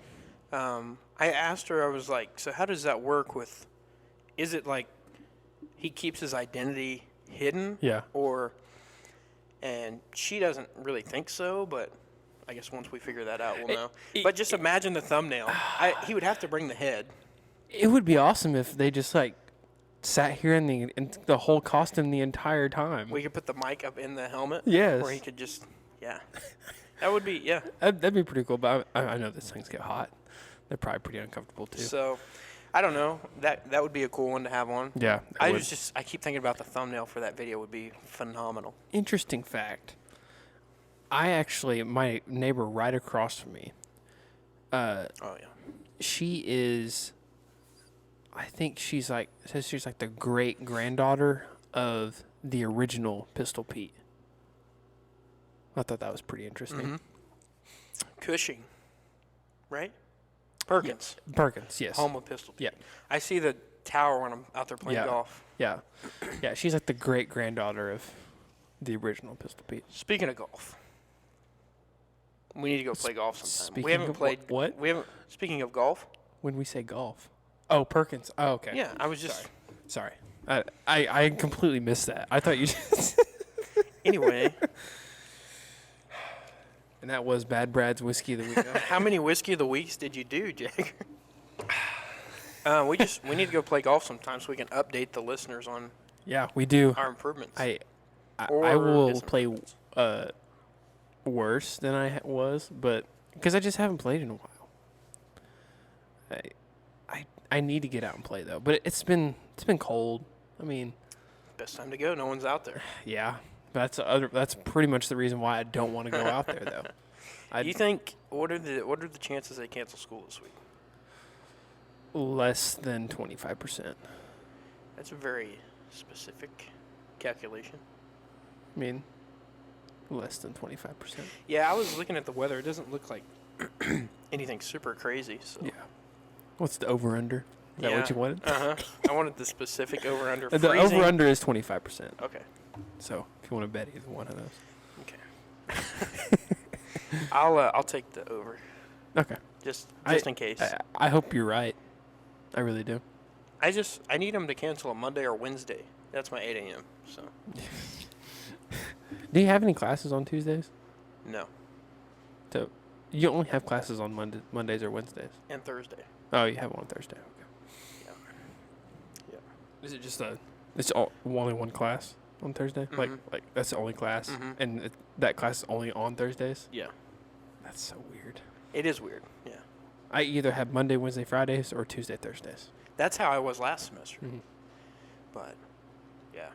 I asked her, I was like, so how does that work with, is it like he keeps his identity hidden? Yeah. And she doesn't really think so, but I guess once we figure that out, we'll know. it- But just imagine the thumbnail. He would have to bring the head. It would be awesome if they just like sat here in the whole costume the entire time. We could put the mic up in the helmet. Yes. Where he could just, yeah. That would be, yeah. That'd be pretty cool, but I know these things get hot. They're probably pretty uncomfortable too. So, I don't know. That would be a cool one to have on. Yeah. I keep thinking about the thumbnail for that video would be phenomenal. Interesting fact. My neighbor right across from me, Oh yeah. she is, I think she's like the great granddaughter of the original Pistol Pete. I thought that was pretty interesting. Mm-hmm. Cushing, right? Perkins, Perkins, yes. home of Pistol Pete. Yeah. I see the tower when I'm out there playing Yeah. golf. Yeah. Yeah, she's like the great granddaughter of the original Pistol Pete. Speaking of golf, we need to go play golf sometime. Speaking We haven't of played. what? We haven't. Speaking of golf, When we say golf. Oh, Perkins. Oh, okay. yeah, I was just. Sorry. I completely missed that. I thought you just Anyway, And that was Bad Brad's Whiskey of the Week. how many whiskey of the weeks did you do, Jake? We need to go play golf sometime so we can update the listeners on Yeah, we do. our improvements. I Or will his play improvements. worse than I was, but because I just haven't played in a while. I need to get out and play though, but it's been cold. I mean, Best time to go. No one's out there. yeah, that's pretty much the reason why I don't want to go out there though. You think what are the chances they cancel school this week? Less than 25%. That's a very specific calculation. I mean, less than 25%. Yeah, I was looking at the weather. It doesn't look like anything super crazy. So. Yeah. What's the over under? Is that what you wanted? Uh huh. I wanted the specific over under. The over under is 25%. Okay. So if you want to bet either one of those. Okay. I'll take the over Okay. just I- in case. I hope you're right. I really do. I need them to cancel a Monday or Wednesday. That's my 8 a.m. So Do you have any classes on Tuesdays? no, So you only have classes on Mondays or Wednesdays. and Thursday. Oh, you have one on Thursday. Okay. Yeah. Is it just only one class on Thursday? Mhm. Like that's the only class, Mhm. and that class is only on Thursdays. Yeah. That's so weird. It is weird. Yeah. I either have Monday, Wednesday, Fridays, or Tuesday, Thursdays. That's how I was last semester. Mhm. But yeah,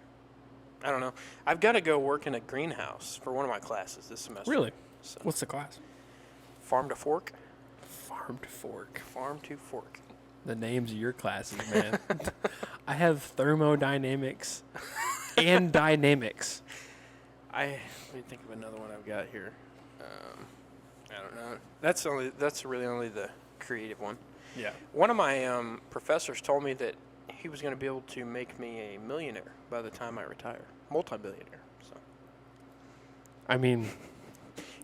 I don't know. I've got to go work in a greenhouse for one of my classes this semester. Really? So, What's the class? farm to fork? Farm to Fork. Farm to fork. The names of your classes, man. I have thermodynamics and dynamics. Let me think of another one I've got here. I don't know. That's really only the creative one. Yeah. One of my professors told me that he was going to be able to make me a millionaire by the time I retire, multi-billionaire. So I mean,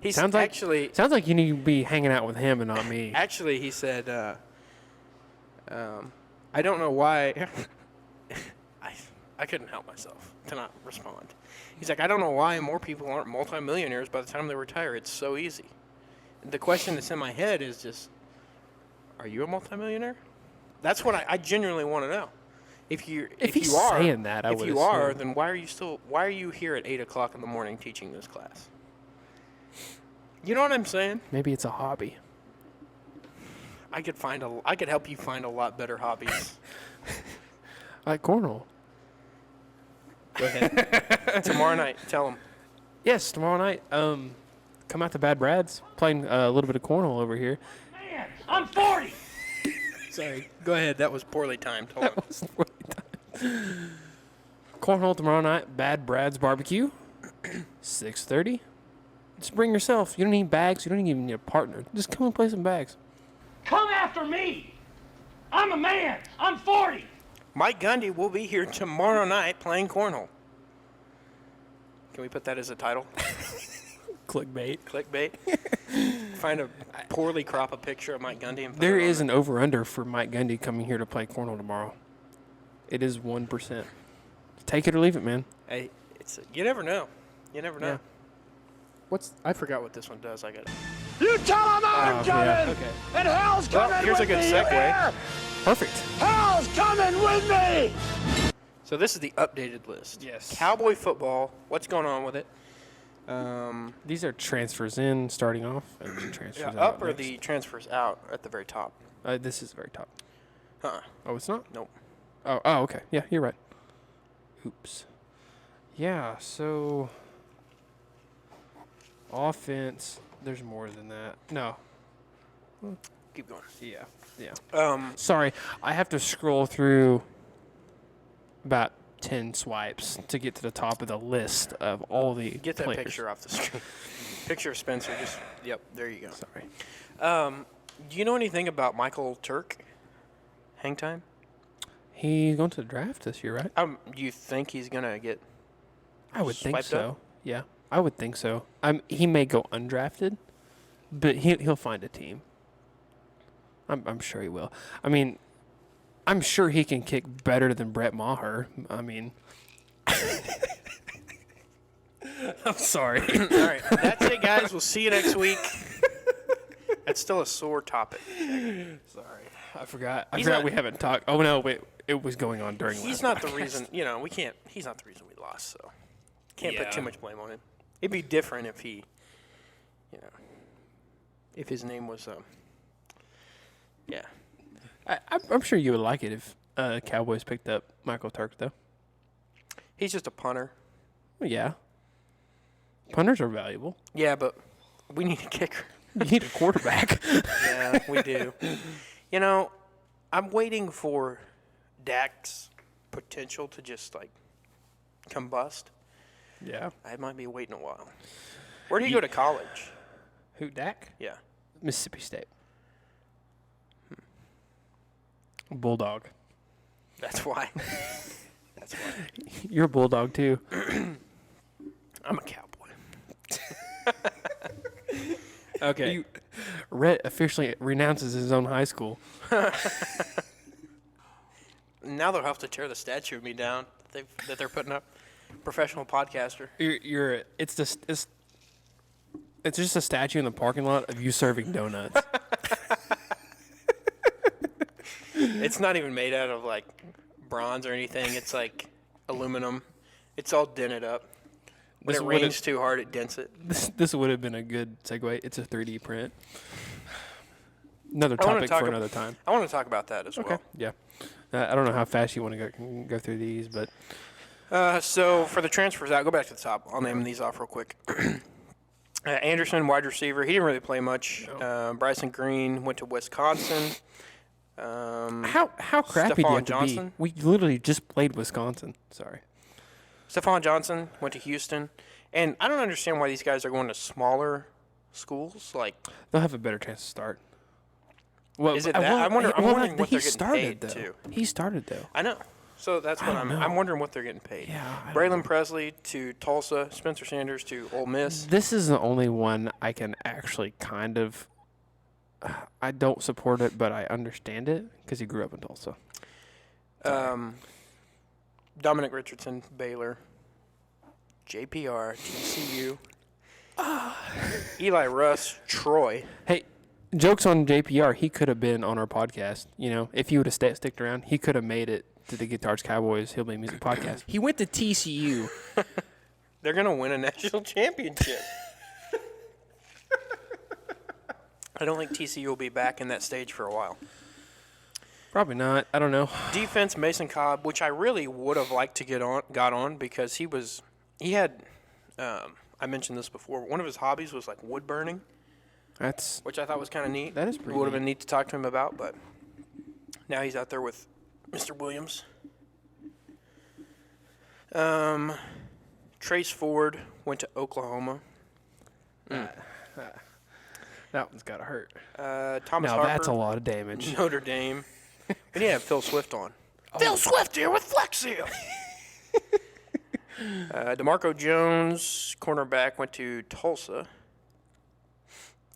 he's sounds like you need to be hanging out with him and not me. Actually, he said, I don't know why. I couldn't help myself to not respond. He's like, I don't know why more people aren't multimillionaires by the time they retire. It's so easy. The question that's in my head is just, are you a multimillionaire? That's what I genuinely want to know. If you he's are saying that, I if would you are, assume. then why are you here at 8 o'clock in the morning teaching this class? You know what I'm saying? Maybe it's a hobby. I could help you find a lot better hobbies. I like cornhole. Go ahead. Tomorrow night, tell them. Yes, tomorrow night. Come out to Bad Brad's. Playing a little bit of cornhole over here. Man, I'm 40. Sorry. Go ahead. That was poorly timed. Hold on. That was really time. Cornhole tomorrow night. Bad Brad's Barbecue. 6:30. Just bring yourself. You don't need bags. You don't even need a partner. Just come and play some bags. Come after me. I'm a man. I'm 40. Mike Gundy will be here tomorrow night playing cornhole. Can we put that as a title? Clickbait. Clickbait. Find a poorly crop a picture of Mike Gundy and put There it on is an over/under for Mike Gundy coming here to play cornhole tomorrow. It is 1%. Take it or leave it, man. Hey, you never know. You never know. Yeah. I forgot what this one does. I got it. You tell him I'm coming. Yeah, okay. And hell's coming Well, here's a with good me. segue. You hear? Perfect. Hell's coming with me. So this is the updated list. Yes. Cowboy football. What's going on with it? These are transfers in starting off and then transfers out. Up or next. the transfers out at the very top? This is very top. Huh. Oh, it's not? Nope. Oh, okay. Yeah, you're right. Oops. Yeah, so offense, there's more than that. No. Keep going. Yeah. Sorry, I have to scroll through about 10 swipes to get to the top of the list of all the Get that players. picture off the screen. Picture of Spencer. Yep, there you go. Sorry. Do you know anything about Michael Turk? Hang time? He's going to the draft this year, right? Do you think he's going to get I would think swiped so. up? Yeah, I would think so. He may go undrafted, but he'll find a team. I'm sure he will. I mean, I'm sure he can kick better than Brett Maher. I mean, I'm sorry. All right, that's it, guys. We'll see you next week. That's still a sore topic. Sorry, I forgot. He's I forgot not- we haven't talked. Oh no, wait, it was going on during. He's last not the podcast. reason, we can't, he's not the reason we lost, so can't put Yeah. too much blame on him. It'd be different if he, if his name was, yeah. I'm sure you would like it if Cowboys picked up Michael Turk, though. He's just a punter. Well, yeah, punters are valuable. Yeah, but we need a kicker. You need a quarterback. Yeah, we do. I'm waiting for Dak's potential to just, combust. Yeah. I might be waiting a while. Where did he go to college? Who, Dak? Yeah. Mississippi State. Bulldog. That's why. That's why. You're a Bulldog, too. I'm a cowboy. Okay. Rhett officially renounces his own high school. Now they'll have to tear the statue of me down that they're putting up. Professional podcaster. It's just a statue in the parking lot of you serving donuts. It's not even made out of bronze or anything. It's aluminum. It's all dented up. When This it would've- rains too hard, it dents it. This would have been a good segue. It's a 3D print. Another I wanna topic talk for ab- another time. I want to talk about that as well. Yeah. I don't know how fast you want to go through these, but So for the transfers out, go back to the top. I'll name these off real quick. Anderson, wide receiver. He didn't really play much. Bryson Green went to Wisconsin. how crappy do you Stephon have to Johnson? be? We literally just played Wisconsin. Sorry. Stephon Johnson went to Houston. And I don't understand why these guys are going to smaller schools. They'll have a better chance to start. Well, Is it that? I'm wondering what he they're getting started paid, though. too. He started though. I know. So that's what don't I'm know. wondering what they're getting paid. Yeah, I don't Braylon Presley to Tulsa, Spencer Sanders to Ole Miss. This is the only one I can actually kind of. I don't support it, but I understand it because he grew up in Tulsa. Dominic Richardson, Baylor. JPR, TCU. Eli Russ, Troy. Hey, jokes on JPR. He could have been on our podcast. If he would have sticked around, he could have made it to the Guitars Cowboys Hillbilly Music Podcast. He went to TCU. They're going to win a national championship. I don't think TCU will be back in that stage for a while. Probably not. I don't know. Defense, Mason Cobb, which I really would have liked to got on because he had, I mentioned this before, one of his hobbies was like wood burning, That's which I thought was kind of neat. That is pretty Would have neat. been neat to talk to him about, but now he's out there with Mr. Williams. Trace Ford went to Oklahoma. that one's gotta hurt. Thomas Now Harper, that's a lot of damage. Notre Dame. We need to have Phil Swift on. Phil Swift here with Flex Seal. DeMarco Jones, cornerback, went to Tulsa.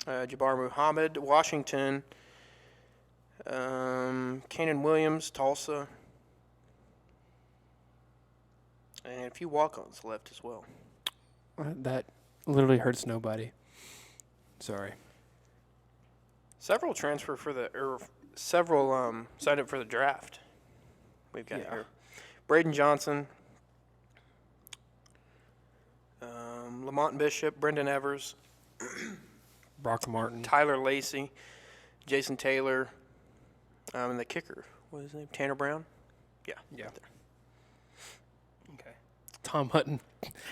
Jabbar Muhammad, Washington. Kanan Williams, Tulsa. And a few walk-ons left as well. That literally hurts nobody. Sorry. Several signed up for the draft. We've got Yeah. here. Braden Johnson, Lamont Bishop, Brendan Evers, Brock Martin. Tyler Lacey, Jason Taylor, and the kicker, what is his name? Tanner Brown? Yeah. Yeah. Okay. Tom Hutton.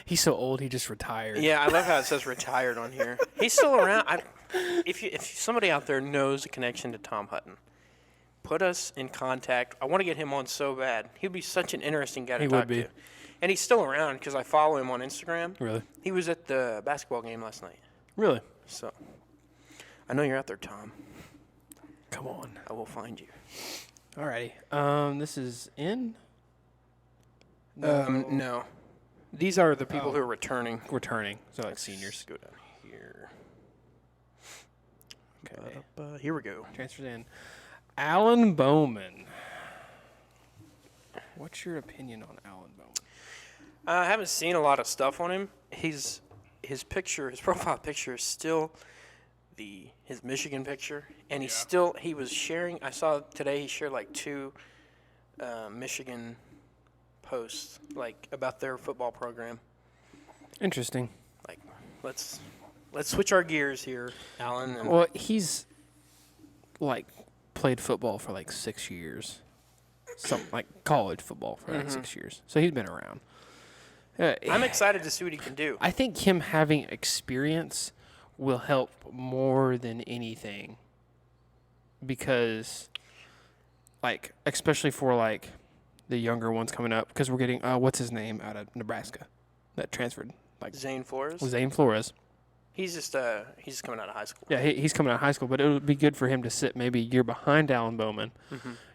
He's so old he just retired. Yeah, I love how it says retired on here. He's still around. If somebody out there knows a connection to Tom Hutton, put us in contact. I want to get him on so bad. He'd be such an interesting guy to He talk would be. to. And he's still around because I follow him on Instagram. Really? He was at the basketball game last night. Really? So I know you're out there, Tom. Come on. I will find you. Alrighty. This is in No. These are the people Oh. who are returning. returning. So like seniors. Go down here. Okay. Here we go. Transfers in. Alan Bowman. What's your opinion on Alan Bowman? I haven't seen a lot of stuff on him. His profile picture is still his Michigan picture, and he was sharing. I saw today he shared like 2 Michigan posts like about their football program. Interesting. Like let's switch our gears here, Alan. And Well, he's like played football for like 6 years. Some like college football for like 6 years. So he's been around. I'm excited to see what he can do. I think him having experience will help more than anything because, like, especially for, like, the younger ones coming up, because we're getting, what's his name out of Nebraska that transferred? Like, Zane Flores. Zane Flores. He's just coming out of high school. Yeah, he's coming out of high school, but it would be good for him to sit maybe a year behind Alan Bowman,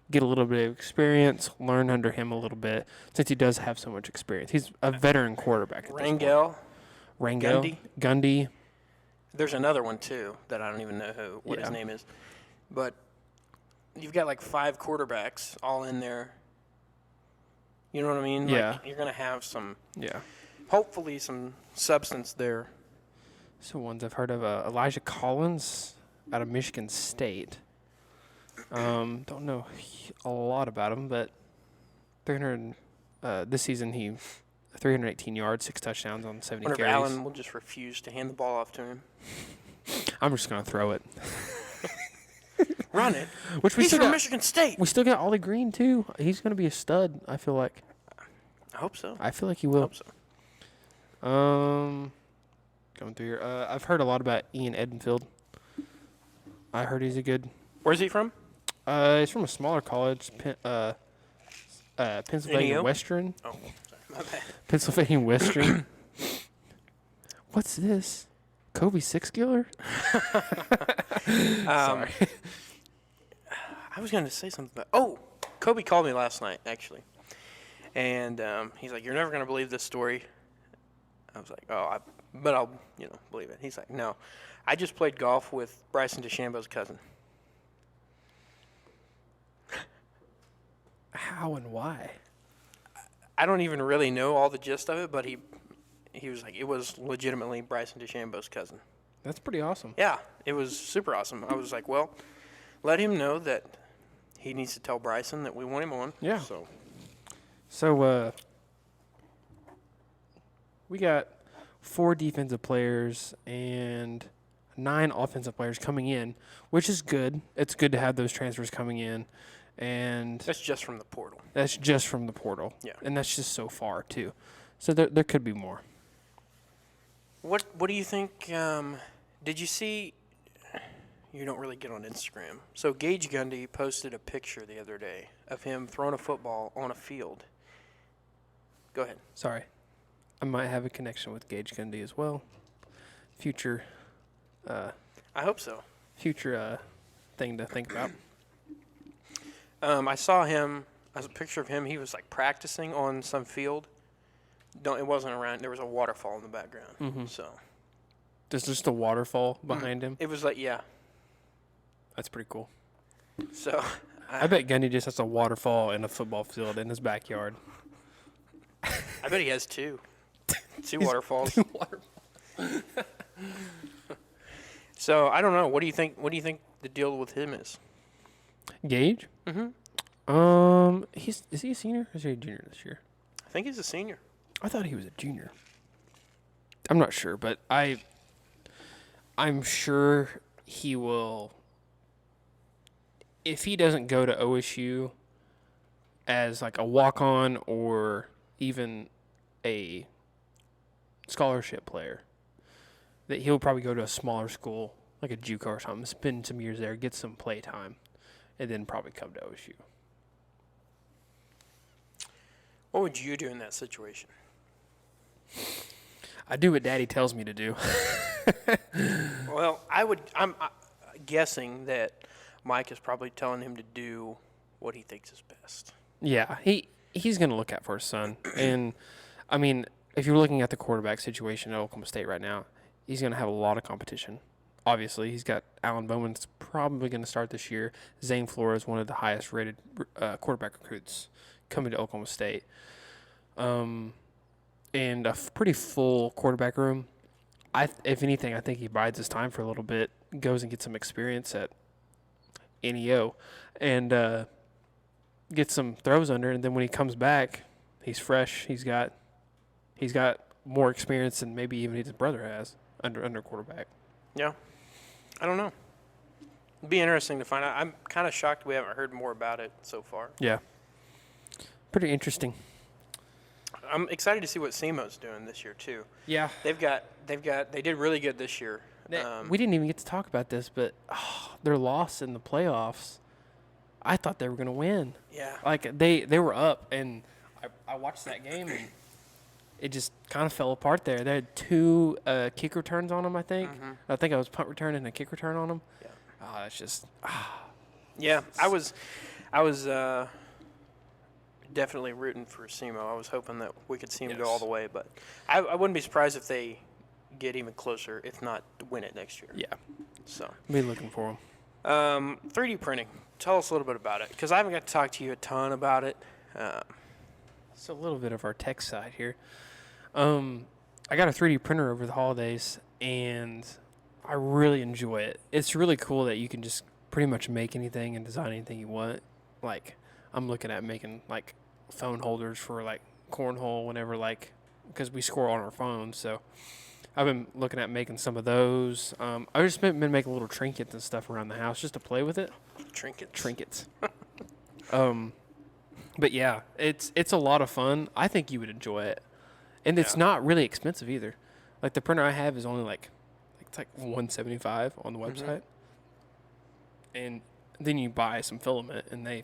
get a little bit of experience, learn under him a little bit, since he does have so much experience. He's a veteran quarterback. At this point. Rangel. Gundy. There's another one too that I don't even know what his Yeah. name is, but you've got like 5 quarterbacks all in there. You know what I mean? Yeah. Like, you're gonna have Yeah. hopefully some substance there. So ones I've heard of, Elijah Collins out of Michigan State. Don't know a lot about him, but 300. This season he 318 yards, 6 touchdowns on 70 Wonder if carries. Allen will just refuse to hand the ball off to him. I'm just gonna throw it. Run it. Which we He's still from got. Michigan State. We still got Ollie Green too. He's gonna be a stud. I feel like. I hope so. I feel like he I will. hope so. Going through here. I've heard a lot about Ian Edenfield. I heard he's a good. Where's he from? He's from a smaller college, Pennsylvania NEO? Western. Oh, sorry. My bad. Pennsylvania Western. What's this? Kobe Sixgiller? Sorry. I was going to say something about. Oh, Kobe called me last night, actually. And he's like, "You're never going to believe this story." I was like, but I'll, believe it. He's like, "No, I just played golf with Bryson DeChambeau's cousin." How and why? I don't even really know all the gist of it, but he was like, it was legitimately Bryson DeChambeau's cousin. That's pretty awesome. Yeah, it was super awesome. I was like, well, let him know that he needs to tell Bryson that we want him on. Yeah. So we got 4 defensive players and 9 offensive players coming in, which is good. It's good to have those transfers coming in, and That's just from the portal. that's just from the portal. Yeah. And that's just so far too. So there could be more. What do you think? Did you see? You don't really get on Instagram. So Gage Gundy posted a picture the other day of him throwing a football on a field. Go ahead. Sorry. I might have a connection with Gage Gundy as well. Future I hope so. thing to think about. I saw him as a picture of him. He was like practicing on some field. It wasn't around. There was a waterfall in the background. So There's just a waterfall behind him. it was like, yeah. That's pretty cool. So I bet Gundy just has a waterfall and a football field in his backyard. I bet he has two waterfalls. So I don't know. What do you think? What do you think the deal with him is? Gage? Is he a senior or is he a junior this year? I think he's a senior. I thought he was a junior. I'm not sure, but I'm sure he will. If he doesn't go to OSU as like a walk-on or even a scholarship player, that he'll probably go to a smaller school like a JUCO or something, spend some years there, get some play time, and then probably come to OSU. What would you do in that situation? I do what Daddy tells me to do. Well, I'm guessing that Mike is probably telling him to do what he thinks is best. Yeah, he's going to look out for his son. And, I mean, if you're looking at the quarterback situation at Oklahoma State right now, he's going to have a lot of competition. Obviously, he's got Alan Bowman's probably going to start this year. Zane Flores, one of the highest-rated quarterback recruits coming to Oklahoma State. And a pretty full quarterback room. If anything, I think he bides his time for a little bit, goes and gets some experience at NEO, and gets some throws under. And then when he comes back, he's fresh. He's got more experience than maybe even his brother has under quarterback. Yeah. I don't know. It'd be interesting to find out. I'm kind of shocked we haven't heard more about it so far. Yeah, pretty interesting. I'm excited to see what SEMO's doing this year too. Yeah, They did really good this year. we didn't even get to talk about this, but their loss in the playoffs, I thought they were going to win. Yeah. Like they were up, and I watched that game, and it just kind of fell apart there. They had 2 kick returns on them, I think. I think it was punt return and a kick return on them. Yeah. It's just Yeah, I was definitely rooting for SEMO. I was hoping that we could see him go all the way, but I wouldn't be surprised if they get even closer, if not win it next year. yeah. So, Be looking for them. 3D printing. Tell us a little bit about it, because I haven't got to talk to you a ton about it. So a little bit of our tech side here. I got a 3D printer over the holidays, and I really enjoy it. It's really cool that you can just pretty much make anything and design anything you want. Like, I'm looking at making, like, phone holders for, like, cornhole whenever, like, because we score on our phones. So I've been looking at making some of those. I've just been making little trinkets and stuff around the house just to play with it. Trinkets. But yeah, it's a lot of fun. I think you would enjoy it, and it's not really expensive either. Like the printer I have is only it's like $175 on the website, and then you buy some filament, and they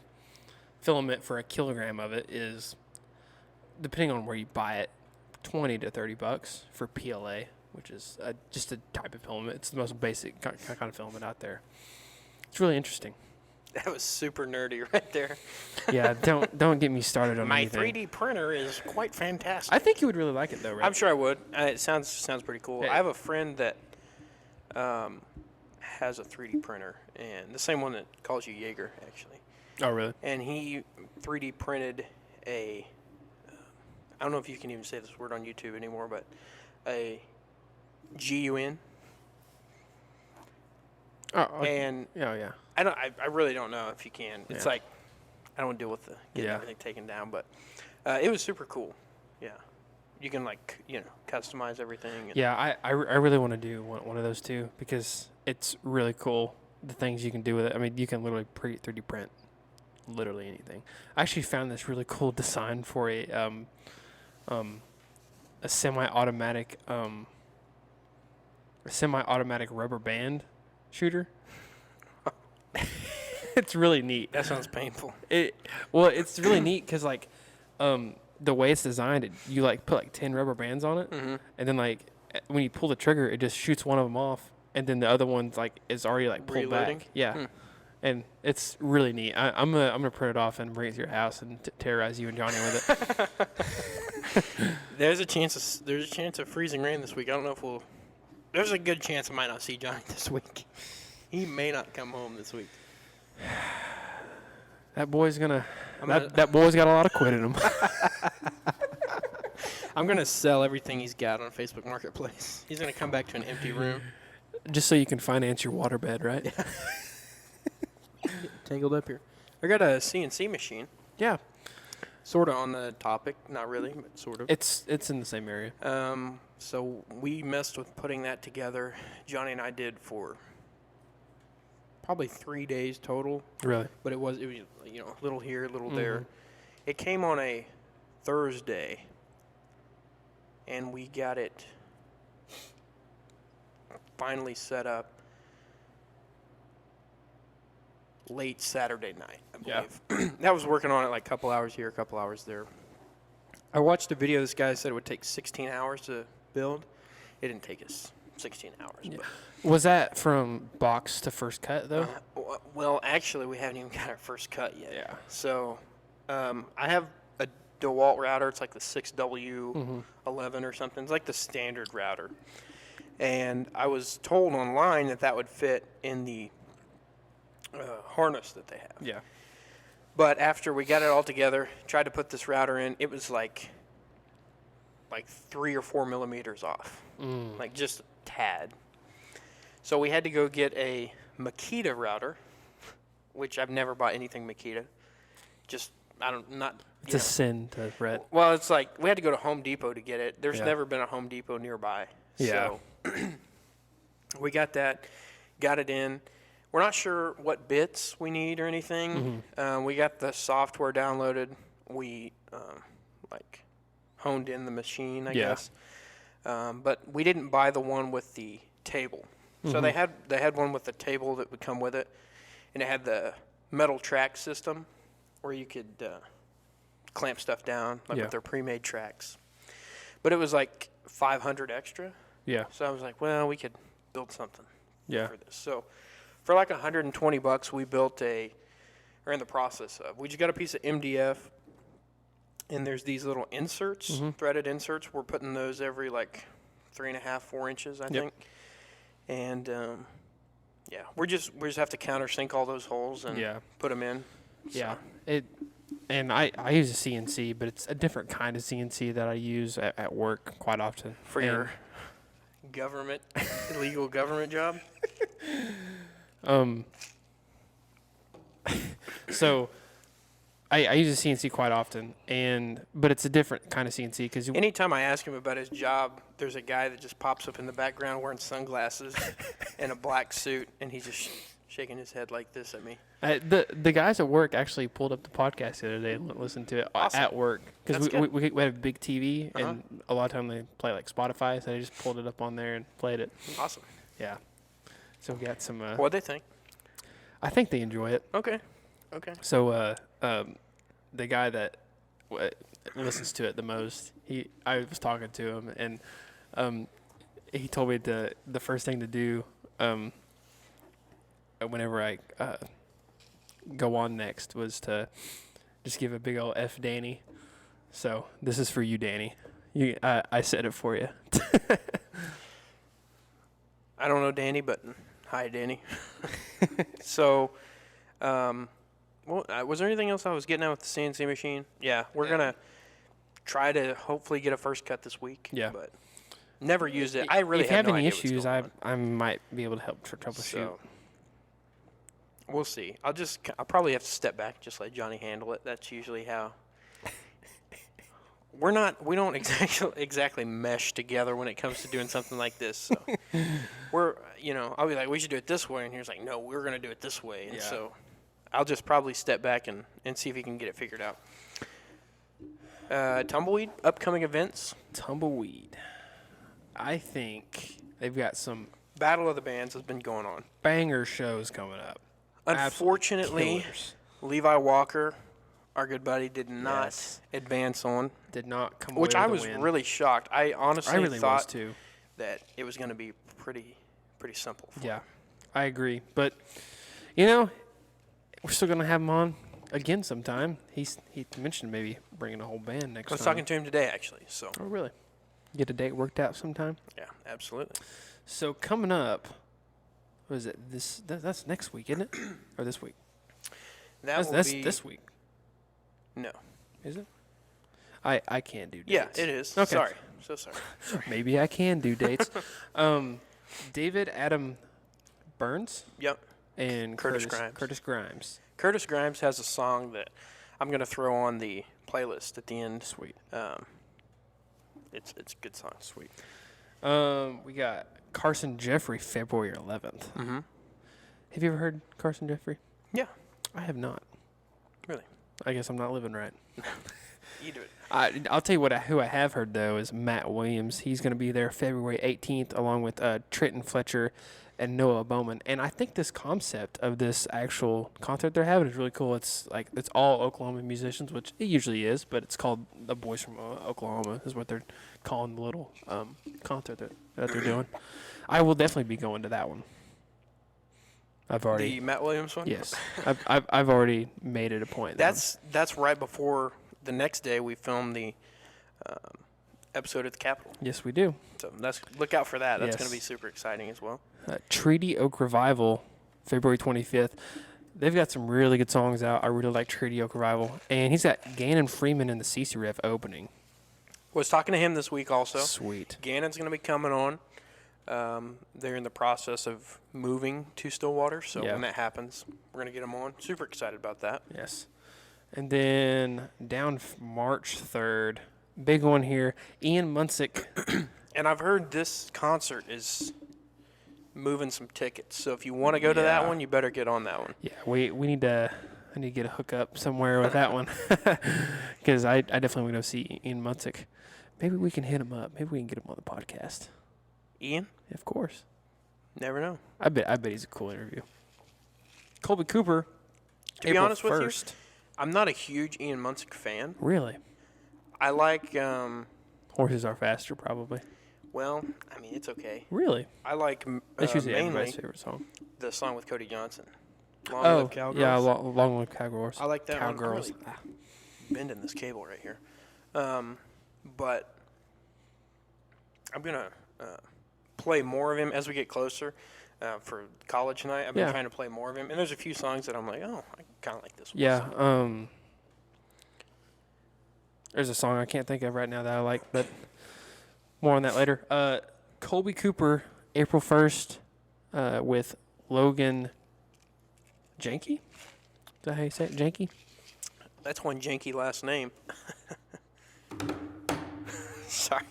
filament for a kilogram of it is, depending on where you buy it, $20 to $30 for PLA, which is just a type of filament. It's the most basic kind of filament out there. It's really interesting. That was super nerdy right there. Yeah, don't get me started on My anything. 3D printer is quite fantastic. I think you would really like it though, right? I'm sure I would. It sounds pretty cool. Yeah. I have a friend that has a 3D printer, and the same one that calls you Jaeger, actually. Oh, really? And he 3D printed I don't know if you can even say this word on YouTube anymore, but a GUN. Oh, okay. And Yeah. I really don't know if you can. It's Yeah. like, I don't deal with the getting Yeah. everything taken down, but it was super cool. Yeah. you can like customize everything. And Yeah, I really want to do one of those too because it's really cool the things you can do with it. I mean, you can literally 3D print literally anything. I actually found this really cool design for a semi-automatic rubber band shooter. It's really neat. That sounds painful. It's really neat because like the way it's designed, you like put like 10 rubber bands on it, Mm-hmm. and then like when you pull the trigger, it just shoots one of them off, and then the other one's like is already like pulled Reloading? back. Yeah, Hmm. and it's really neat. I'm gonna print it off and bring it to your house and terrorize you and Johnny with it. There's a chance of freezing rain this week. I don't know if we'll. There's a good chance I might not see Johnny this week. He may not come home this week. That boy's gonna. I'm gonna- That boy's got a lot of quit in him. I'm gonna sell everything he's got on Facebook Marketplace. He's gonna come back to an empty room. Just so you can finance your waterbed, right? Tangled up here. I got a CNC machine. Yeah, Sort of on the topic, not really, but sort of. it's in the same area. So we messed with putting that together. Johnny and I did for probably 3 days total, Really? but it was a little here, a little there. It came on a Thursday, and we got it finally set up late Saturday night, I Yeah. believe. That was working on it like a couple hours here, a couple hours there. I watched a video. This guy said it would take 16 hours to build. It didn't take us 16 hours. Yeah. Was that from box to first cut though? Well, actually, we haven't even got our first cut yet. Yeah. So I have a DeWalt router. It's like the 6W11 or something. It's like the standard router. And I was told online that would fit in the harness that they have. Yeah. But after we got it all together, tried to put this router in, it was like 3 or 4 millimeters off, like just a tad. So we had to go get a Makita router, which I've never bought anything Makita. Just It's a sin to Brett. Well, it's like we had to go to Home Depot to get it. There's Yeah. never been a Home Depot nearby. Yeah. So we got that, got it in. We're not sure what bits we need or anything. We got the software downloaded. We honed in the machine, I Yeah. guess. But we didn't buy the one with the table. So they had one with the table that would come with it, and it had the metal track system where you could clamp stuff down like Yeah. with their pre-made tracks. But it was like $500 extra. Yeah. So I was like, well, we could build something Yeah. for this. So for like $120, we built we're in the process of, we just got a piece of MDF, and there's these little inserts, threaded inserts. We're putting those every like 3.5, 4 inches, I think. And yeah, we just have to countersink all those holes and Yeah. put them in. Yeah. I use a CNC, but it's a different kind of CNC that I use at work quite often. For your government, illegal government job. So I use a CNC quite often, but it's a different kind of CNC because Anytime I ask him about his job, there's a guy that just pops up in the background wearing sunglasses and a black suit, and he's just shaking his head like this at me. the guys at work actually pulled up the podcast the other day and listened to it Awesome. at work because That's we have a big TV and a lot of time they play like Spotify, so they just pulled it up on there and played it. Awesome. Yeah. So we got some. What'd they think? I think they enjoy it. Okay. So the guy that listens to it the most, I was talking to him, and he told me the first thing to do whenever I go on next was to just give a big old F Danny. So this is for you, Danny. I said it for you. I don't know Danny, but hi, Danny. So, was there anything else I was getting at with the CNC machine? Yeah, we're going to try to hopefully get a first cut this week. Yeah. But never used it. I really if you have no any idea what's issues, going on. I might be able to help troubleshoot. So, we'll see. I'll probably have to step back, just let Johnny handle it. That's usually how we don't exactly mesh together when it comes to doing something like this. So I'll be like, we should do it this way, and he's like, no, we're gonna do it this way, and Yeah. so I'll just probably step back and see if he can get it figured out. Tumbleweed, upcoming events. Tumbleweed. I think they've got some Battle of the Bands has been going on. banger shows coming up. Unfortunately, Killers. Levi Walker, our good buddy, did not Yes. advance on, Did not come which away I with was the win. really shocked. I honestly I really was thought too. that it was going to be pretty simple. Yeah, I agree. But we're still gonna have him on again sometime. He mentioned maybe bringing a whole band next I was time. talking to him today, actually. So Oh, really? Get a date worked out sometime. yeah, absolutely. So coming up, what is it? That's next week, isn't it? Or this week? That will That's be this week, no. is it? I can't do dates. Yeah, it is. Okay. Sorry, so sorry. Maybe I can do dates. David Adam Burns Yep. and Curtis Grimes. Curtis Grimes. Curtis Grimes has a song that I'm going to throw on the playlist at the end. Sweet. It's a good song. Sweet. We got Carson Jeffrey, February 11th. Mm-hmm. Have you ever heard Carson Jeffrey? Yeah, I have not. really. I guess I'm not living right. You do it. I'll tell you who I have heard though is Matt Williams. He's going to be there February 18th, along with Trenton Fletcher and Noah Bowman. And I think this concept of this actual concert they're having is really cool. It's all Oklahoma musicians, which it usually is, but it's called the Boys from Oklahoma is what they're calling the little concert that they're doing. I will definitely be going to that one. I've already The Matt Williams one. yes, I've already made it a point. That's right before the next day we filmed the episode at the Capitol. Yes, we do. So look out for that. That's Yes. going to be super exciting as well. Treaty Oak Revival, February 25th. They've got some really good songs out. I really like Treaty Oak Revival. And he's got Gannon Freeman in the CC Ref opening. Was talking to him this week also. Sweet. Gannon's going to be coming on. They're in the process of moving to Stillwater, so Yeah. when that happens, we're going to get him on. Super excited about that. Yes. And then down March 3rd, big one here, Ian Munsick. And I've heard this concert is moving some tickets, so if you want to go to that Yeah. one, you better get on that one. Yeah, we need to. I need to get a hookup somewhere with that one, because I definitely want to go see Ian Munsick. Maybe we can hit him up. Maybe we can get him on the podcast. Ian? Of course. Never know. I bet he's a cool interview. Colby Cooper. To be April honest with you, 1st. I'm not a huge Ian Munsick fan. Really? I like, Horses Are Faster, probably. well, I mean, it's okay. Really? I like That's usually mainly everybody's favorite song. the song with Cody Johnson. Long Live Cowgirls. yeah, Long Live Cowgirls. I like that one. I'm Cowgirls. really bending this cable right here. But I'm going to play more of him as we get closer for college night. I've been Yeah. trying to play more of him. And there's a few songs that I'm like, oh, I kind of like this one. Yeah. So, There's a song I can't think of right now that I like, but more on that later. Colby Cooper, April 1st, with Logan Janky. Is that how you say it? Janky? that's one janky last name. Sorry.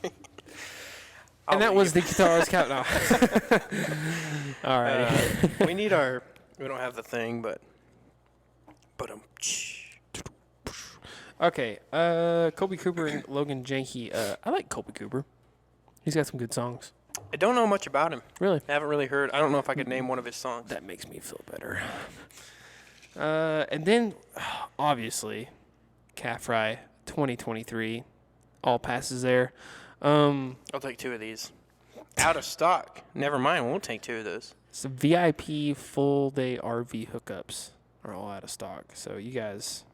And that was the guitarist cap. No. All right. We need our. We don't have the thing, but. Okay. Colby Cooper and Logan Janky. I like Colby Cooper. He's got some good songs. I don't know much about him. Really? I haven't really heard. I don't know if I could name one of his songs. That makes me feel better. And then, obviously, Calf Fry 2023. All passes there. I'll take two of these. Out of stock. Never mind. We'll take two of those. So VIP full day RV hookups are all out of stock. So you guys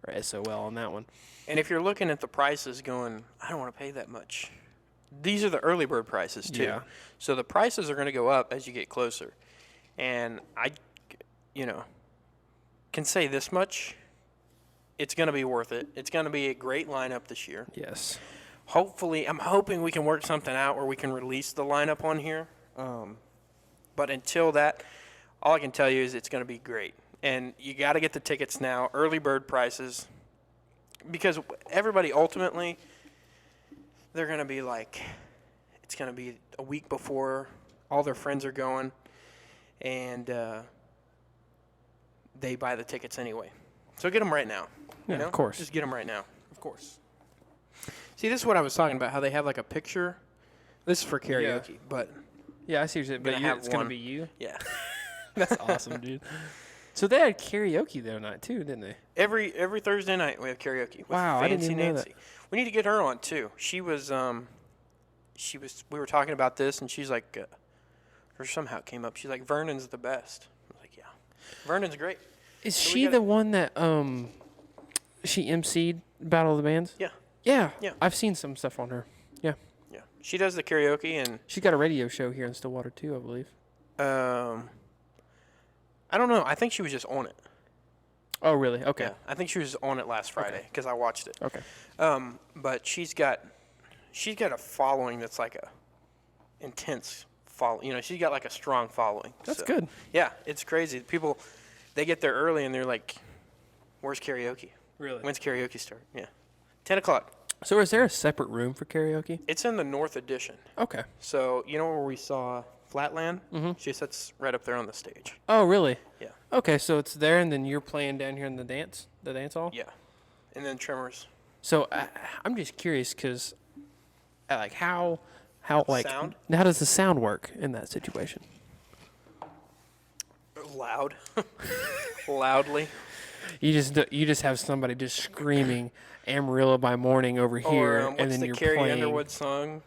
are SOL on that one. And if you're looking at the prices going, I don't want to pay that much. These are the early bird prices, too. Yeah. So the prices are going to go up as you get closer. And I, can say this much. It's going to be worth it. It's going to be a great lineup this year. Yes. Hopefully, I'm hoping we can work something out where we can release the lineup on here. But until that, all I can tell you is it's going to be great. And you got to get the tickets now. Early bird prices. because everybody ultimately, they're going to be like, it's going to be a week before all their friends are going, and they buy the tickets anyway. So get them right now. Yeah, you know? of course. Just get them right now. Of course. See, this is what I was talking about, how they have like a picture. This is for karaoke, but Yeah, I see what you're saying. But Gonna have it's going one. to be you? yeah. That's awesome, dude. So they had karaoke the other night, too, didn't they? Every Thursday night we have karaoke with Wow, I didn't Fancy even know Nancy. We need to get her on too. She was we were talking about this and she's like or somehow it came up. She's like, Vernon's the best. I was like, yeah. Vernon's great. Is So we she gotta- the one that she emceed Battle of the Bands? Yeah. Yeah. Yeah. I've seen some stuff on her. Yeah. Yeah. She does the karaoke and She's got a radio show here in Stillwater too, I believe. I don't know. I think she was just on it. Oh, really? Okay. Yeah. I think she was on it last Friday because I watched it. Okay. But she's got a following that's like a intense follow. You know, she's got like a strong following. That's So, good. Yeah, it's crazy. People, they get there early and they're like, "Where's karaoke? Really? When's karaoke start?" Yeah, 10 o'clock. So is there a separate room for karaoke? It's in the North Addition. Okay. So you know where we saw Flatland? Mm-hmm. She sits right up there on the stage. Oh, really? Yeah. Okay, so it's there, and then you're playing down here in the dance hall. Yeah, and then Tremors. So I'm just curious, cause like how like Sound? how does the sound work in that situation? Loud, loudly. You just have somebody just screaming Amarillo by Morning over here, Or and what's then the you're Carrie playing Underwood song?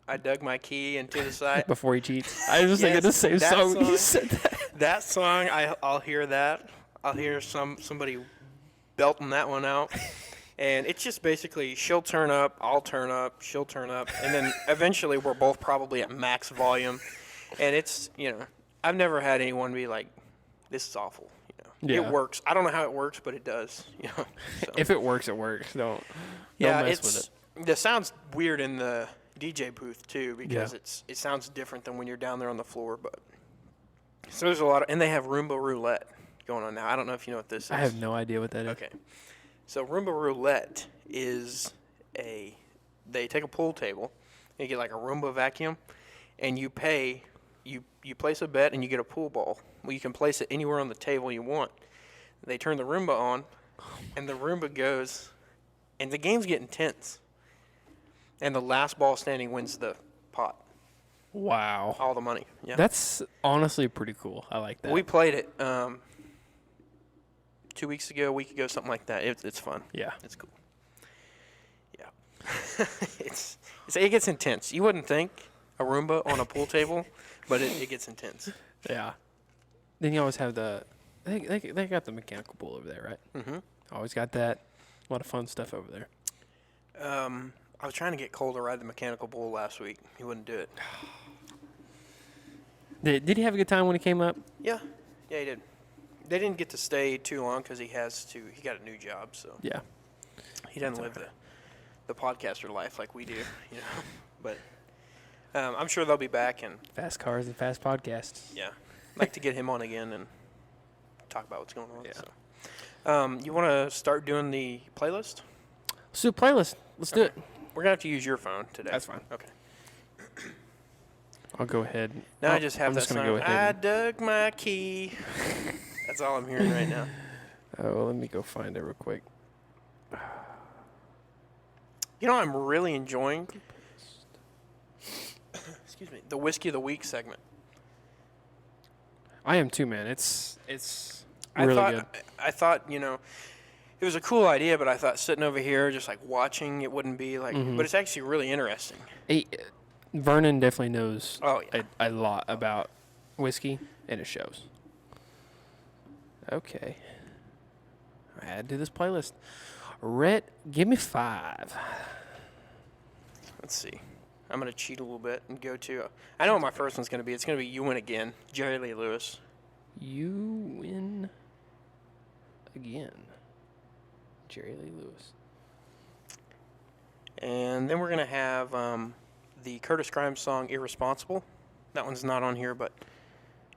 I dug my key into the side. before he cheats. I was thinking Yes, the same that song. You song. said that. That song, I'll hear that. I'll hear somebody belting that one out. And it's just basically she'll turn up, I'll turn up, she'll turn up, and then eventually we're both probably at max volume. And it's, you know, I've never had anyone be like, this is awful. You know, Yeah. It works. I don't know how it works, but it does. You know. So. If it works, it works. Don't Yeah, mess it's with it. the sound's weird in the DJ booth too because Yeah. it sounds different than when you're down there on the floor. But so there's a lot of, and they have Roomba Roulette going on now. I don't know if you know what this is. I have no idea what that is. Okay, so Roomba Roulette is they take a pool table, and you get like a Roomba vacuum, and you pay, you place a bet and you get a pool ball. Well, you can place it anywhere on the table you want. They turn the Roomba on, and the Roomba goes, and the games get intense. And the last ball standing wins the pot, Wow. all the money. Yeah. That's honestly pretty cool. I like that. We played it 2 weeks ago, a week ago, something like that. It's fun. yeah. It's cool. Yeah. It gets intense. You wouldn't think a Roomba on a pool table, but it gets intense. Yeah. Then you always have they got the mechanical bull over there, right? Mm-hmm. Always got that. A lot of fun stuff over there. I was trying to get Cole to ride the mechanical bull last week. He wouldn't do it. Did he have a good time when he came up? Yeah. Yeah, he did. They didn't get to stay too long because he got a new job, so Yeah. he doesn't live the podcaster life like we do, you know. But I'm sure they'll be back, and Fast cars and fast podcasts. yeah, I'd like to get him on again and talk about what's going on. Yeah. So. You want to start doing the playlist? Let's do a playlist. Let's do it. We're gonna have to use your phone today. That's fine. Okay. I'll go ahead. Now I Oh, just have I'm that just gonna song. go ahead. I dug my key. That's all I'm hearing right now. Oh, let me go find it real quick. You know, I'm really enjoying. Excuse me. The whiskey of the week segment. I am too, man. It's really good. I thought, you know, it was a cool idea, but I thought sitting over here just like watching it wouldn't be like. Mm-hmm. But it's actually really interesting. Vernon definitely knows Oh yeah. a lot about whiskey, and it shows. Okay. Add to this playlist. Rhett, give me 5. Let's see. I'm gonna cheat a little bit and go to. I know what my first one's gonna be. It's gonna be "You Win Again," Jerry Lee Lewis. You win again. Jerry Lee Lewis. And then we're gonna have the Curtis Grimes song "Irresponsible." That one's not on here, but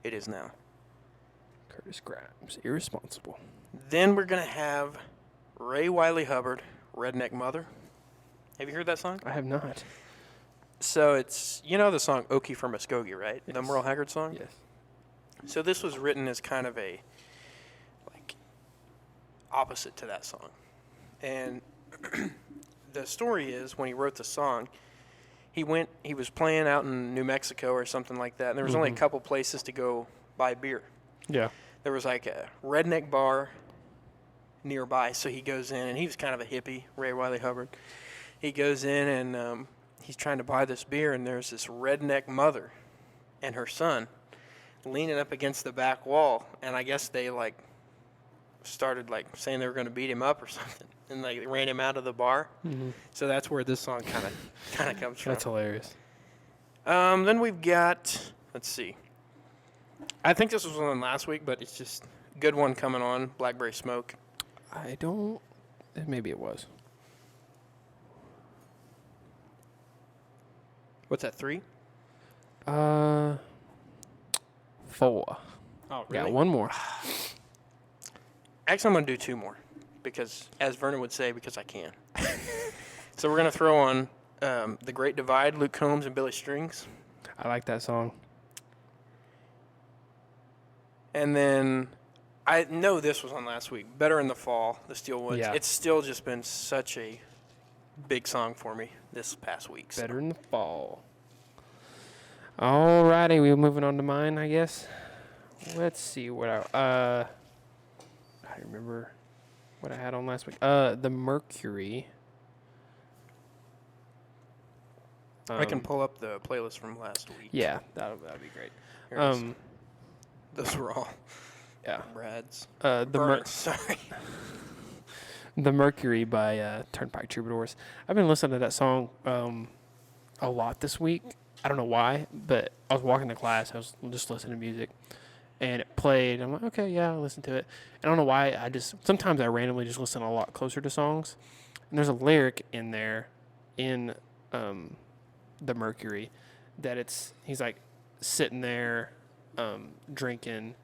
it is now. Curtis Grimes, Irresponsible. Then we're gonna have Ray Wiley Hubbard Redneck Mother. Have you heard that song? I have not. So it's, you know the song Okie from Muskogee, right? The Yes. Merle Haggard song? Yes. So this was written as kind of a, like, opposite to that song. And the story is, when he wrote the song, he was playing out in New Mexico or something like that, and there was only a couple places to go buy beer. Yeah. There was like a redneck bar nearby, so he goes in, and he was kind of a hippie, Ray Wiley Hubbard. He goes in, and he's trying to buy this beer, and there's this redneck mother and her son leaning up against the back wall, and I guess they like started like saying they were going to beat him up or something, and like ran him out of the bar. So that's where this song kind of comes from. That's hilarious. Then we've got, let's see. I think this was one last week, but it's just a good one coming on, Blackberry Smoke. I don't. Maybe it was. What's that, 3? 4. Oh, Got one more. Actually, I'm going to do 2 more because, as Vernon would say, because I can. So we're going to throw on The Great Divide, Luke Combs and Billy Strings. I like that song. And then I know this was on last week, Better in the Fall, The Steel Woods. Yeah. It's still just been such a big song for me this past week. So. Better in the fall. Alrighty, we're moving on to mine, I guess. Let's see what I remember what I had on last week. The Mercury. I can pull up the playlist from last week. Yeah, that'd be great. Here it is. Those were all Yeah. Brad's. The Mercury by Turnpike Troubadours. I've been listening to that song a lot this week. I don't know why, but I was walking to class. I was just listening to music, and it played. I'm like, okay, yeah, I'll listen to it. I don't know why. Sometimes I randomly just listen a lot closer to songs. And there's a lyric in there, in the Mercury, that he's like sitting there drinking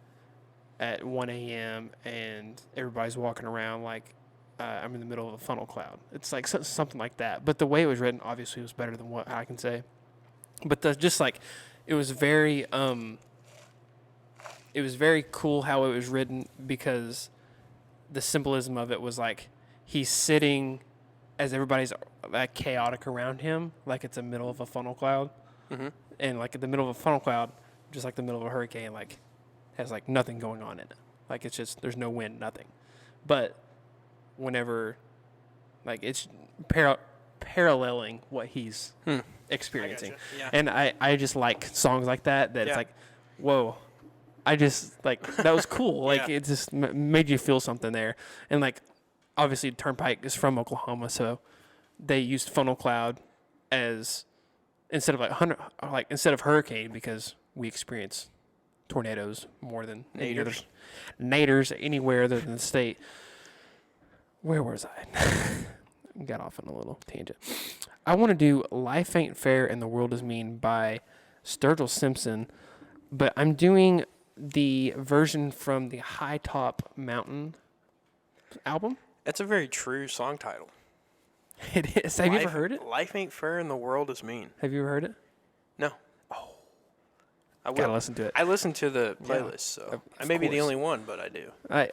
at 1 a.m. and everybody's walking around like I'm in the middle of a funnel cloud. It's like something like that. But the way it was written, obviously, was better than what I can say. But it was very cool how it was written, because the symbolism of it was like he's sitting as everybody's like chaotic around him, like it's the middle of a funnel cloud, and like in the middle of a funnel cloud, just like the middle of a hurricane, like has like nothing going on in it, like it's just there's no wind, nothing. But whenever, like it's paralleling what he's experiencing. Yeah. And I just like songs like that it's like, whoa, I just like, that was cool. Like Yeah. it just made you feel something there. And like, obviously Turnpike is from Oklahoma, so they used funnel cloud as instead of hurricane, because we experience tornadoes more than any other naders anywhere other than the state. Where was I? Got off on a little tangent. I want to do Life Ain't Fair and the World Is Mean by Sturgill Simpson, but I'm doing the version from the High Top Mountain album. That's a very true song title. It is. Have you ever heard it? Life ain't fair and the world is mean. Have you ever heard it? No. Oh. I will. Gotta listen to it. I listen to the playlist, so I may be the course. only one, but I do. I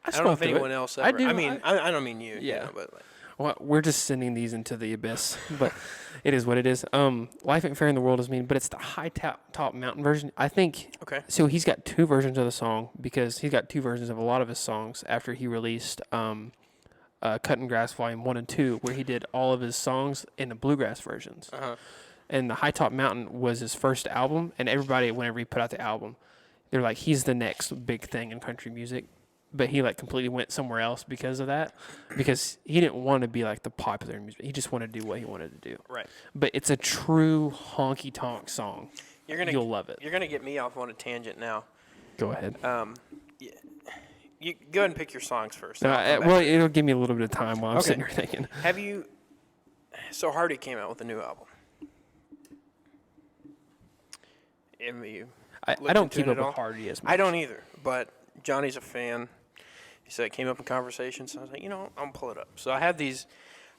I don't know if anyone else ever. I do. I mean, I don't mean you. Yeah. You know, but like, Well, we're just sending these into the abyss, but it is what it is. Life Ain't Fair and the World Is Mean, but it's the High Top Mountain version. I think. okay. So he's got 2 versions of the song, because he's got 2 versions of a lot of his songs after he released Cutting Grass Volume 1 and 2, where he did all of his songs in the bluegrass versions. And the High Top Mountain was his first album, and everybody, whenever he put out the album, they're like, he's the next big thing in country music. But he like completely went somewhere else because of that, because he didn't want to be like the popular music. He just wanted to do what he wanted to do. Right. But it's a true honky tonk song. You'll love it. You're gonna get me off on a tangent now. Go ahead. You go ahead and pick your songs first. No, and I'll come well, back. it'll give me a little bit of time while I'm Okay. sitting here thinking. Have you? So Hardy came out with a new album. Have you I looked don't into keep it up at with all? Hardy as much. I don't either, but Johnny's a fan. He said it came up in conversation, so I was like, I'm gonna pull it up. So I have these.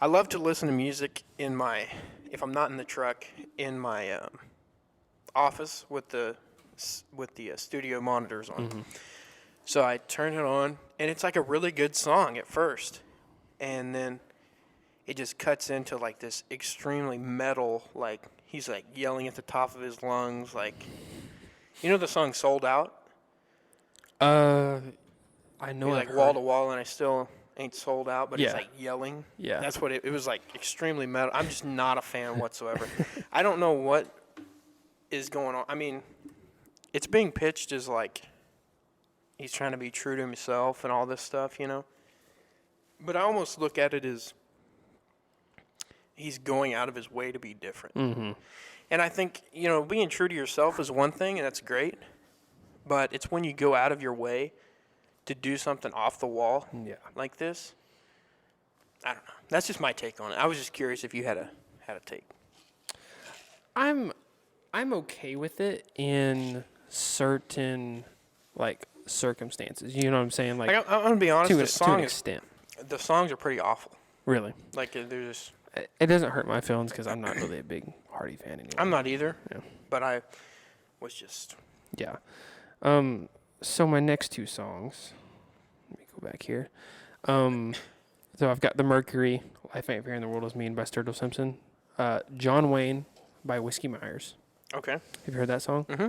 I love to listen to music if I'm not in the truck, in my office with the studio monitors on. Mm-hmm. So I turn it on, and it's like a really good song at first, and then it just cuts into like this extremely metal, like he's like yelling at the top of his lungs, like the song "Sold Out." I know He's I've like wall heard to wall, and I still ain't sold out, but he's Yeah. like yelling. Yeah. That's what it was, like extremely metal. I'm just not a fan whatsoever. I don't know what is going on. I mean, it's being pitched as like he's trying to be true to himself and all this stuff, But I almost look at it as he's going out of his way to be different. Mm-hmm. And I think, being true to yourself is one thing, and that's great. But it's when you go out of your way to do something off the wall Yeah. like this. I don't know. That's just my take on it. I was just curious if you had a take. I'm okay with it in certain like circumstances. You know what I'm saying? Like I'm gonna be honest. to The an song extent. the songs are pretty awful. Really, Like they're just. it doesn't hurt my feelings because I'm not really a big Hardy fan anymore. I'm not either. Yeah. But I was just. Yeah. So my next two songs. Let me go back here. So I've got The Mercury, Life Ain't Fair and the World Is Mean by Sturgill Simpson. John Wayne by Whiskey Myers. Okay. Have you heard that song? Mm-hmm.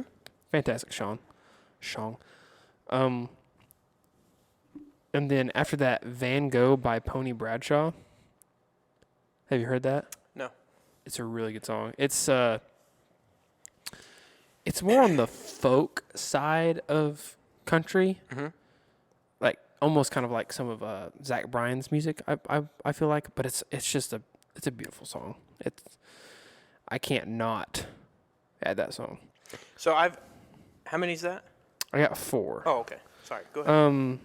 Fantastic, Sean. And then after that, Van Gogh by Pony Bradshaw. Have you heard that? No. It's a really good song. It's more on the folk side of country. Mm-hmm. Like almost kind of like some of Zach Bryan's music. I feel like, but it's a beautiful song. I can't not add that song. So how many is that? I got 4. Oh, okay. Sorry. Go ahead.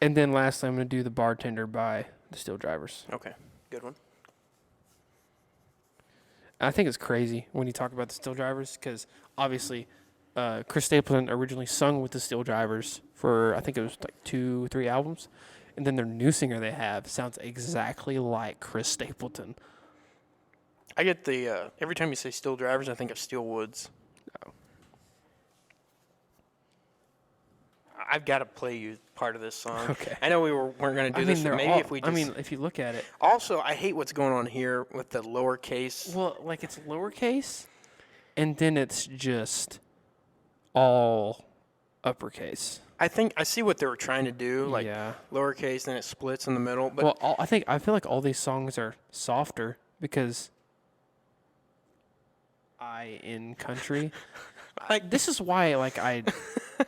And then lastly, I'm gonna do The Bartender by the Steel Drivers. Okay. Good one. I think it's crazy when you talk about the Steel Drivers because obviously Chris Stapleton originally sung with the Steel Drivers for I think it was like 2-3 albums, and then their new singer they have sounds exactly like Chris Stapleton. I get the every time you say Steel Drivers, I think of Steel Woods. Oh. I've got to play you part of this song. Okay. I know we weren't going to do this, but maybe if we just. I mean, if you look at it, Also, I hate what's going on here with the lowercase. well, like it's lowercase, and then it's just all uppercase. I think I see what they were trying to do, like yeah. lowercase, then it splits in the middle. But Well, I feel like all these songs are softer because I in country. like This is why like I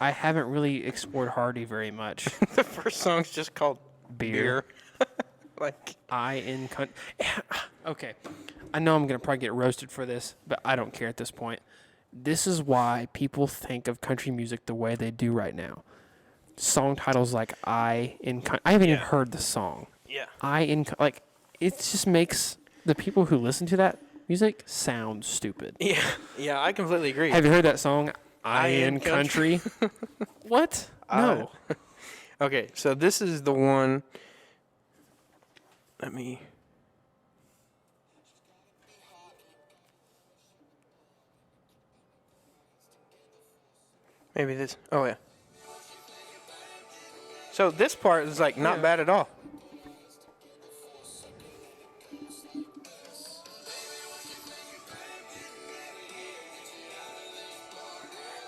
haven't really explored Hardy very much. the first song's just called Beer. Like I in country. Okay, I know I'm gonna probably get roasted for this, but I don't care at this point. This is why people think of country music the way they do right now. Song titles like I haven't even heard the song. yeah, Like it just makes the people who listen to that music sound stupid. yeah. I completely agree. Have you heard that song? I I in in country. What? No. Okay, so this is the one. Let me. Maybe this. Oh yeah. So this part is like not Yeah. bad at all.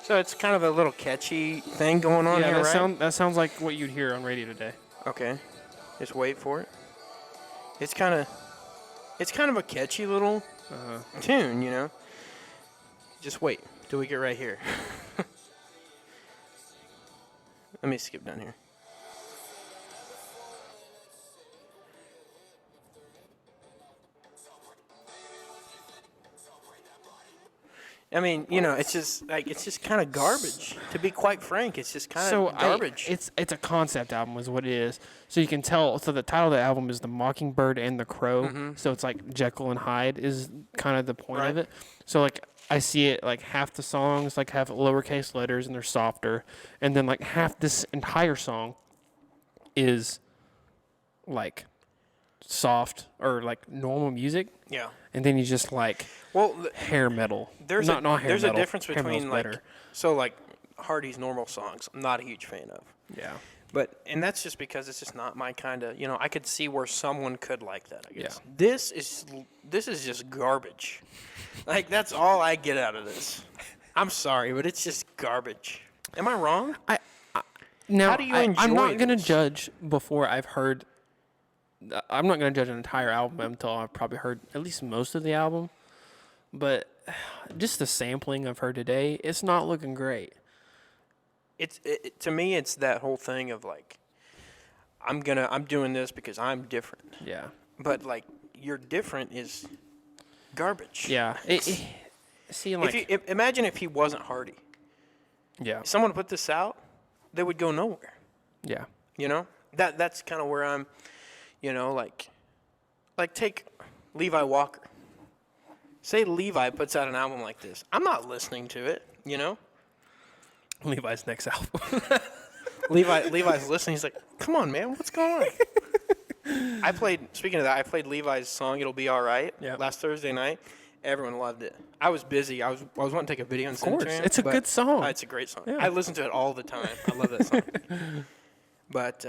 So it's kind of a little catchy thing going on Yeah, here, right? that sounds like what you'd hear on radio today. Okay. Just wait for it. It's kind of a catchy little tune, you know. Just wait till we get right here. Let me skip down here. I mean, you know, it's just kind of garbage. To be quite frank, it's just kind of garbage. It's a concept album is what it is. So you can tell. So the title of the album is The Mockingbird and the Crow. So it's like Jekyll and Hyde is kind of the point of Right. it. So like I see it like half the songs like have lowercase letters and they're softer, and then like half this entire song is like soft or like normal music, Yeah. and then you just like Well, hair metal. there's not hair there's metal. a difference Hair between metal's like better. like Hardy's normal songs. I'm not a huge fan of. Yeah. And that's just because it's just not my kind of, I could see where someone could like that, I guess. Yeah. This is just garbage. Like, that's all I get out of this. I'm sorry, but it's just garbage. Am I wrong? Now, How do you I'm not enjoy gonna this? judge before I've heard. I'm not gonna judge an entire album until I've probably heard at least most of the album. But just the sampling I've heard today, it's not looking great. To me, it's that whole thing of like, I'm doing this because I'm different. Yeah. But like, you're different is garbage. Yeah. See, like, Imagine if he wasn't Hardy. yeah, If someone put this out, they would go nowhere. yeah, That's kind of where I'm, like take Levi Walker. Say Levi puts out an album like this. I'm not listening to it, Levi's next album. Levi's listening. He's like, come on, man, what's going on? Speaking of that, I played Levi's song, It'll Be All Right, Yep. last Thursday night. Everyone loved it. I was busy. I was wanting to take a video and send it to course. him, It's a but- good song. It's a great song. Yeah. I listen to it all the time. I love that song. But,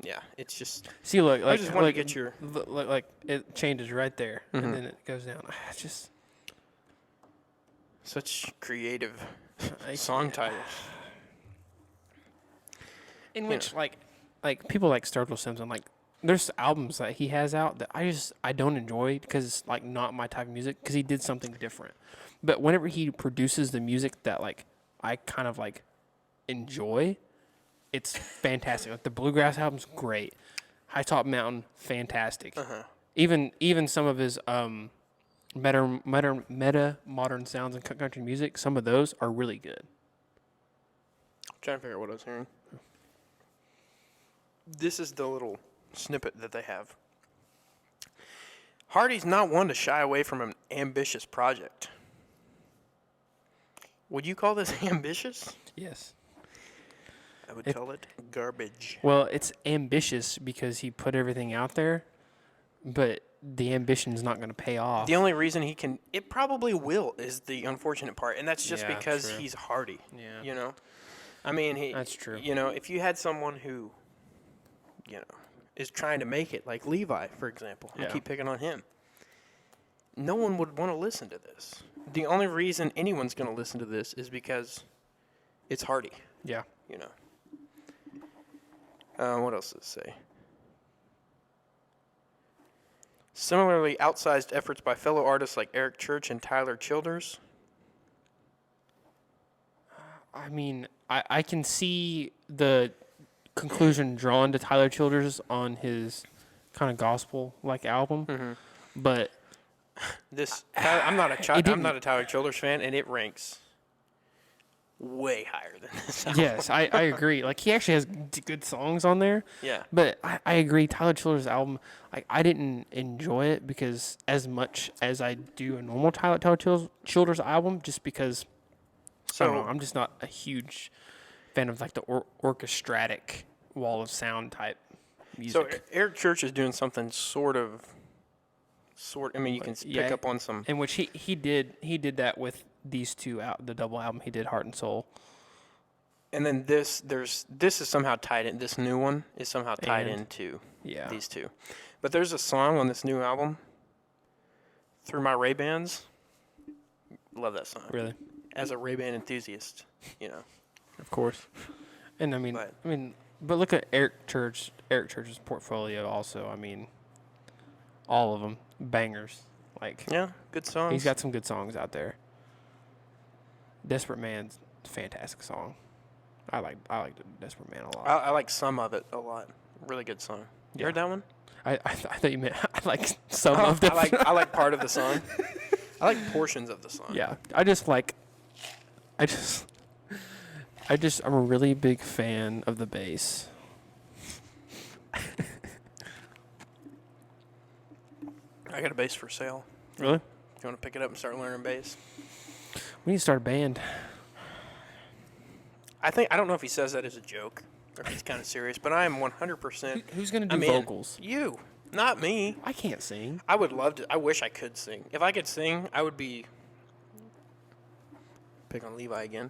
yeah, it's just See, look, like, just wanna like, get your- like it changes right there, Mm-hmm. and then it goes down. It's just such creative I- song titles. in which like people like Sturgill Simpson, like there's albums that he has out that I don't enjoy because it's like not my type of music because he did something different. But whenever he produces the music that like I kind of like enjoy, it's fantastic. Like the Bluegrass album's great. High Top Mountain, fantastic. Even some of his meta modern sounds and country music, some of those are really good. I'm trying to figure out what I was hearing. This is the little snippet that they have. Hardy's not one to shy away from an ambitious project. Would you call this ambitious? Yes. I would call it garbage. Well, it's ambitious because he put everything out there, but the ambition's not going to pay off. The only reason it probably will, is the unfortunate part, and that's just Yeah, because true. he's Hardy. Yeah. I mean, That's true. If you had someone who, is trying to make it, like Levi, for example, I Yeah. keep picking on him. No one would want to listen to this. The only reason anyone's going to listen to this is because it's Hardy. Yeah. What else does it say? Similarly, outsized efforts by fellow artists like Eric Church and Tyler Childers. I mean, I can see the conclusion drawn to Tyler Childers on his kind of gospel-like album, but I'm not a didn't- Tyler Childers fan, and it ranks way higher than this album. yes, I agree. Like, he actually has good songs on there. Yeah. But I agree. Tyler Childers' album, I didn't enjoy it because as much as I do a normal Tyler Childers album, just because I don't know, I'm just not a huge fan of like the orchestratic wall of sound type So music. Eric Church is doing something sort of. I mean, you can Yeah. pick up on some. In which he did that with these two out the double album. He did Heart and Soul. And then this is somehow tied in. This new one is somehow tied And- into Yeah. these two. But there's a song on this new album, Through My Ray-Bans. Love that song. Really? As a Ray-Ban enthusiast, Of course. And But- but look at Eric Church's portfolio also. I mean, all of them bangers. Like, Yeah, good songs. he's got some good songs out there. Desperate Man's a fantastic song. I like Desperate Man a lot. I like some of it a lot. Really good song. You Yeah. heard that one? I thought you meant I like some Oh, of them. I like part of the song. I like portions of the song. Yeah, I'm a really big fan of the bass. I got a bass for sale. Really? You want to pick it up and start learning bass? We need to start a band. I don't know if he says that as a joke, or he's kind of serious, but I am 100%. Who's gonna do I'm in. vocals? You, not me. I can't sing. I would love to. I wish I could sing. If I could sing, I would be. Pick on Levi again.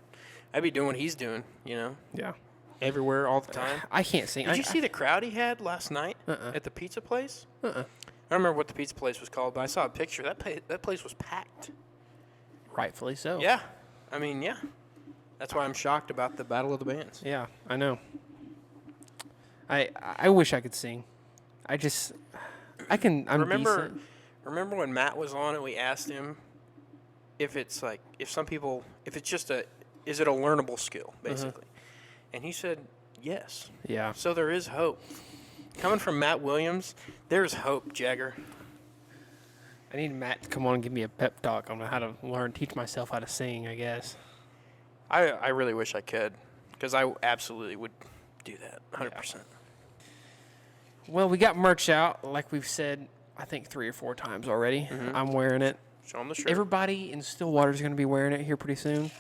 I'd be doing what he's doing, you know, Yeah. everywhere all the time. I can't sing. Did you see the crowd he had last night at the pizza place? I don't remember what the pizza place was called, but I saw a picture. That place was packed. Rightfully so. Yeah. I mean, yeah. That's why I'm shocked about the Battle of the Bands. Yeah, I know. I wish I could sing. I can. I'm decent. Remember when Matt was on and we asked him if it's like, is it a learnable skill, basically? And he said, yes. Yeah. So there is hope. Coming from Matt Williams, there's hope, Jagger. I need Matt to come on and give me a pep talk on how to teach myself how to sing, I guess. I really wish I could, because I absolutely would do that, 100%. Well, we got merch out, like we've said, I think 3 or 4 times already. I'm wearing it. Show them the shirt. Everybody in Stillwater is going to be wearing it here pretty soon.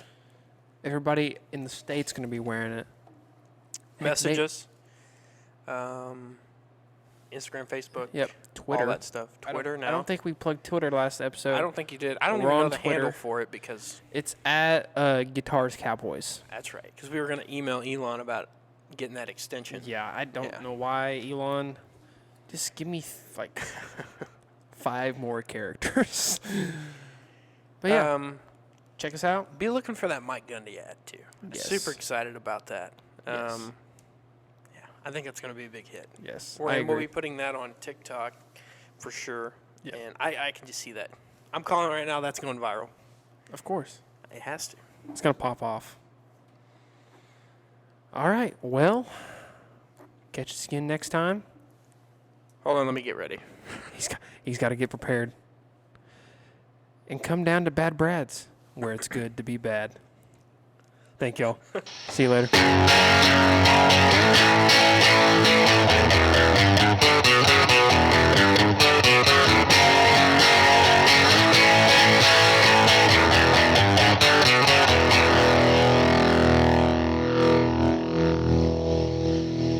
Everybody in the state's going to be wearing it. Message us. Instagram, Facebook. Yep. Twitter. All that stuff. Twitter now. I don't think we plugged Twitter last episode. I don't think you did. I don't We're even know on the Twitter. handle for it because It's at Guitars Cowboys. that's right. Because we were going to email Elon about getting that extension. Yeah, I don't Yeah. know why, Elon. Just give me, 5 more characters. But yeah, check us out. Be looking for that Mike Gundy ad too. Yes. Super excited about that. Yes. Yeah, I think it's going to be a big hit. Yes, We'll I be agree. putting that on TikTok for sure. Yeah. And I can just see that. I'm calling right now. That's going viral. Of course. It has to. It's going to pop off. All right, well, catch us again next time. Hold on, let me get ready. He's got to get prepared. And come down to Bad Brad's, where it's good to be bad. Thank y'all. See you later.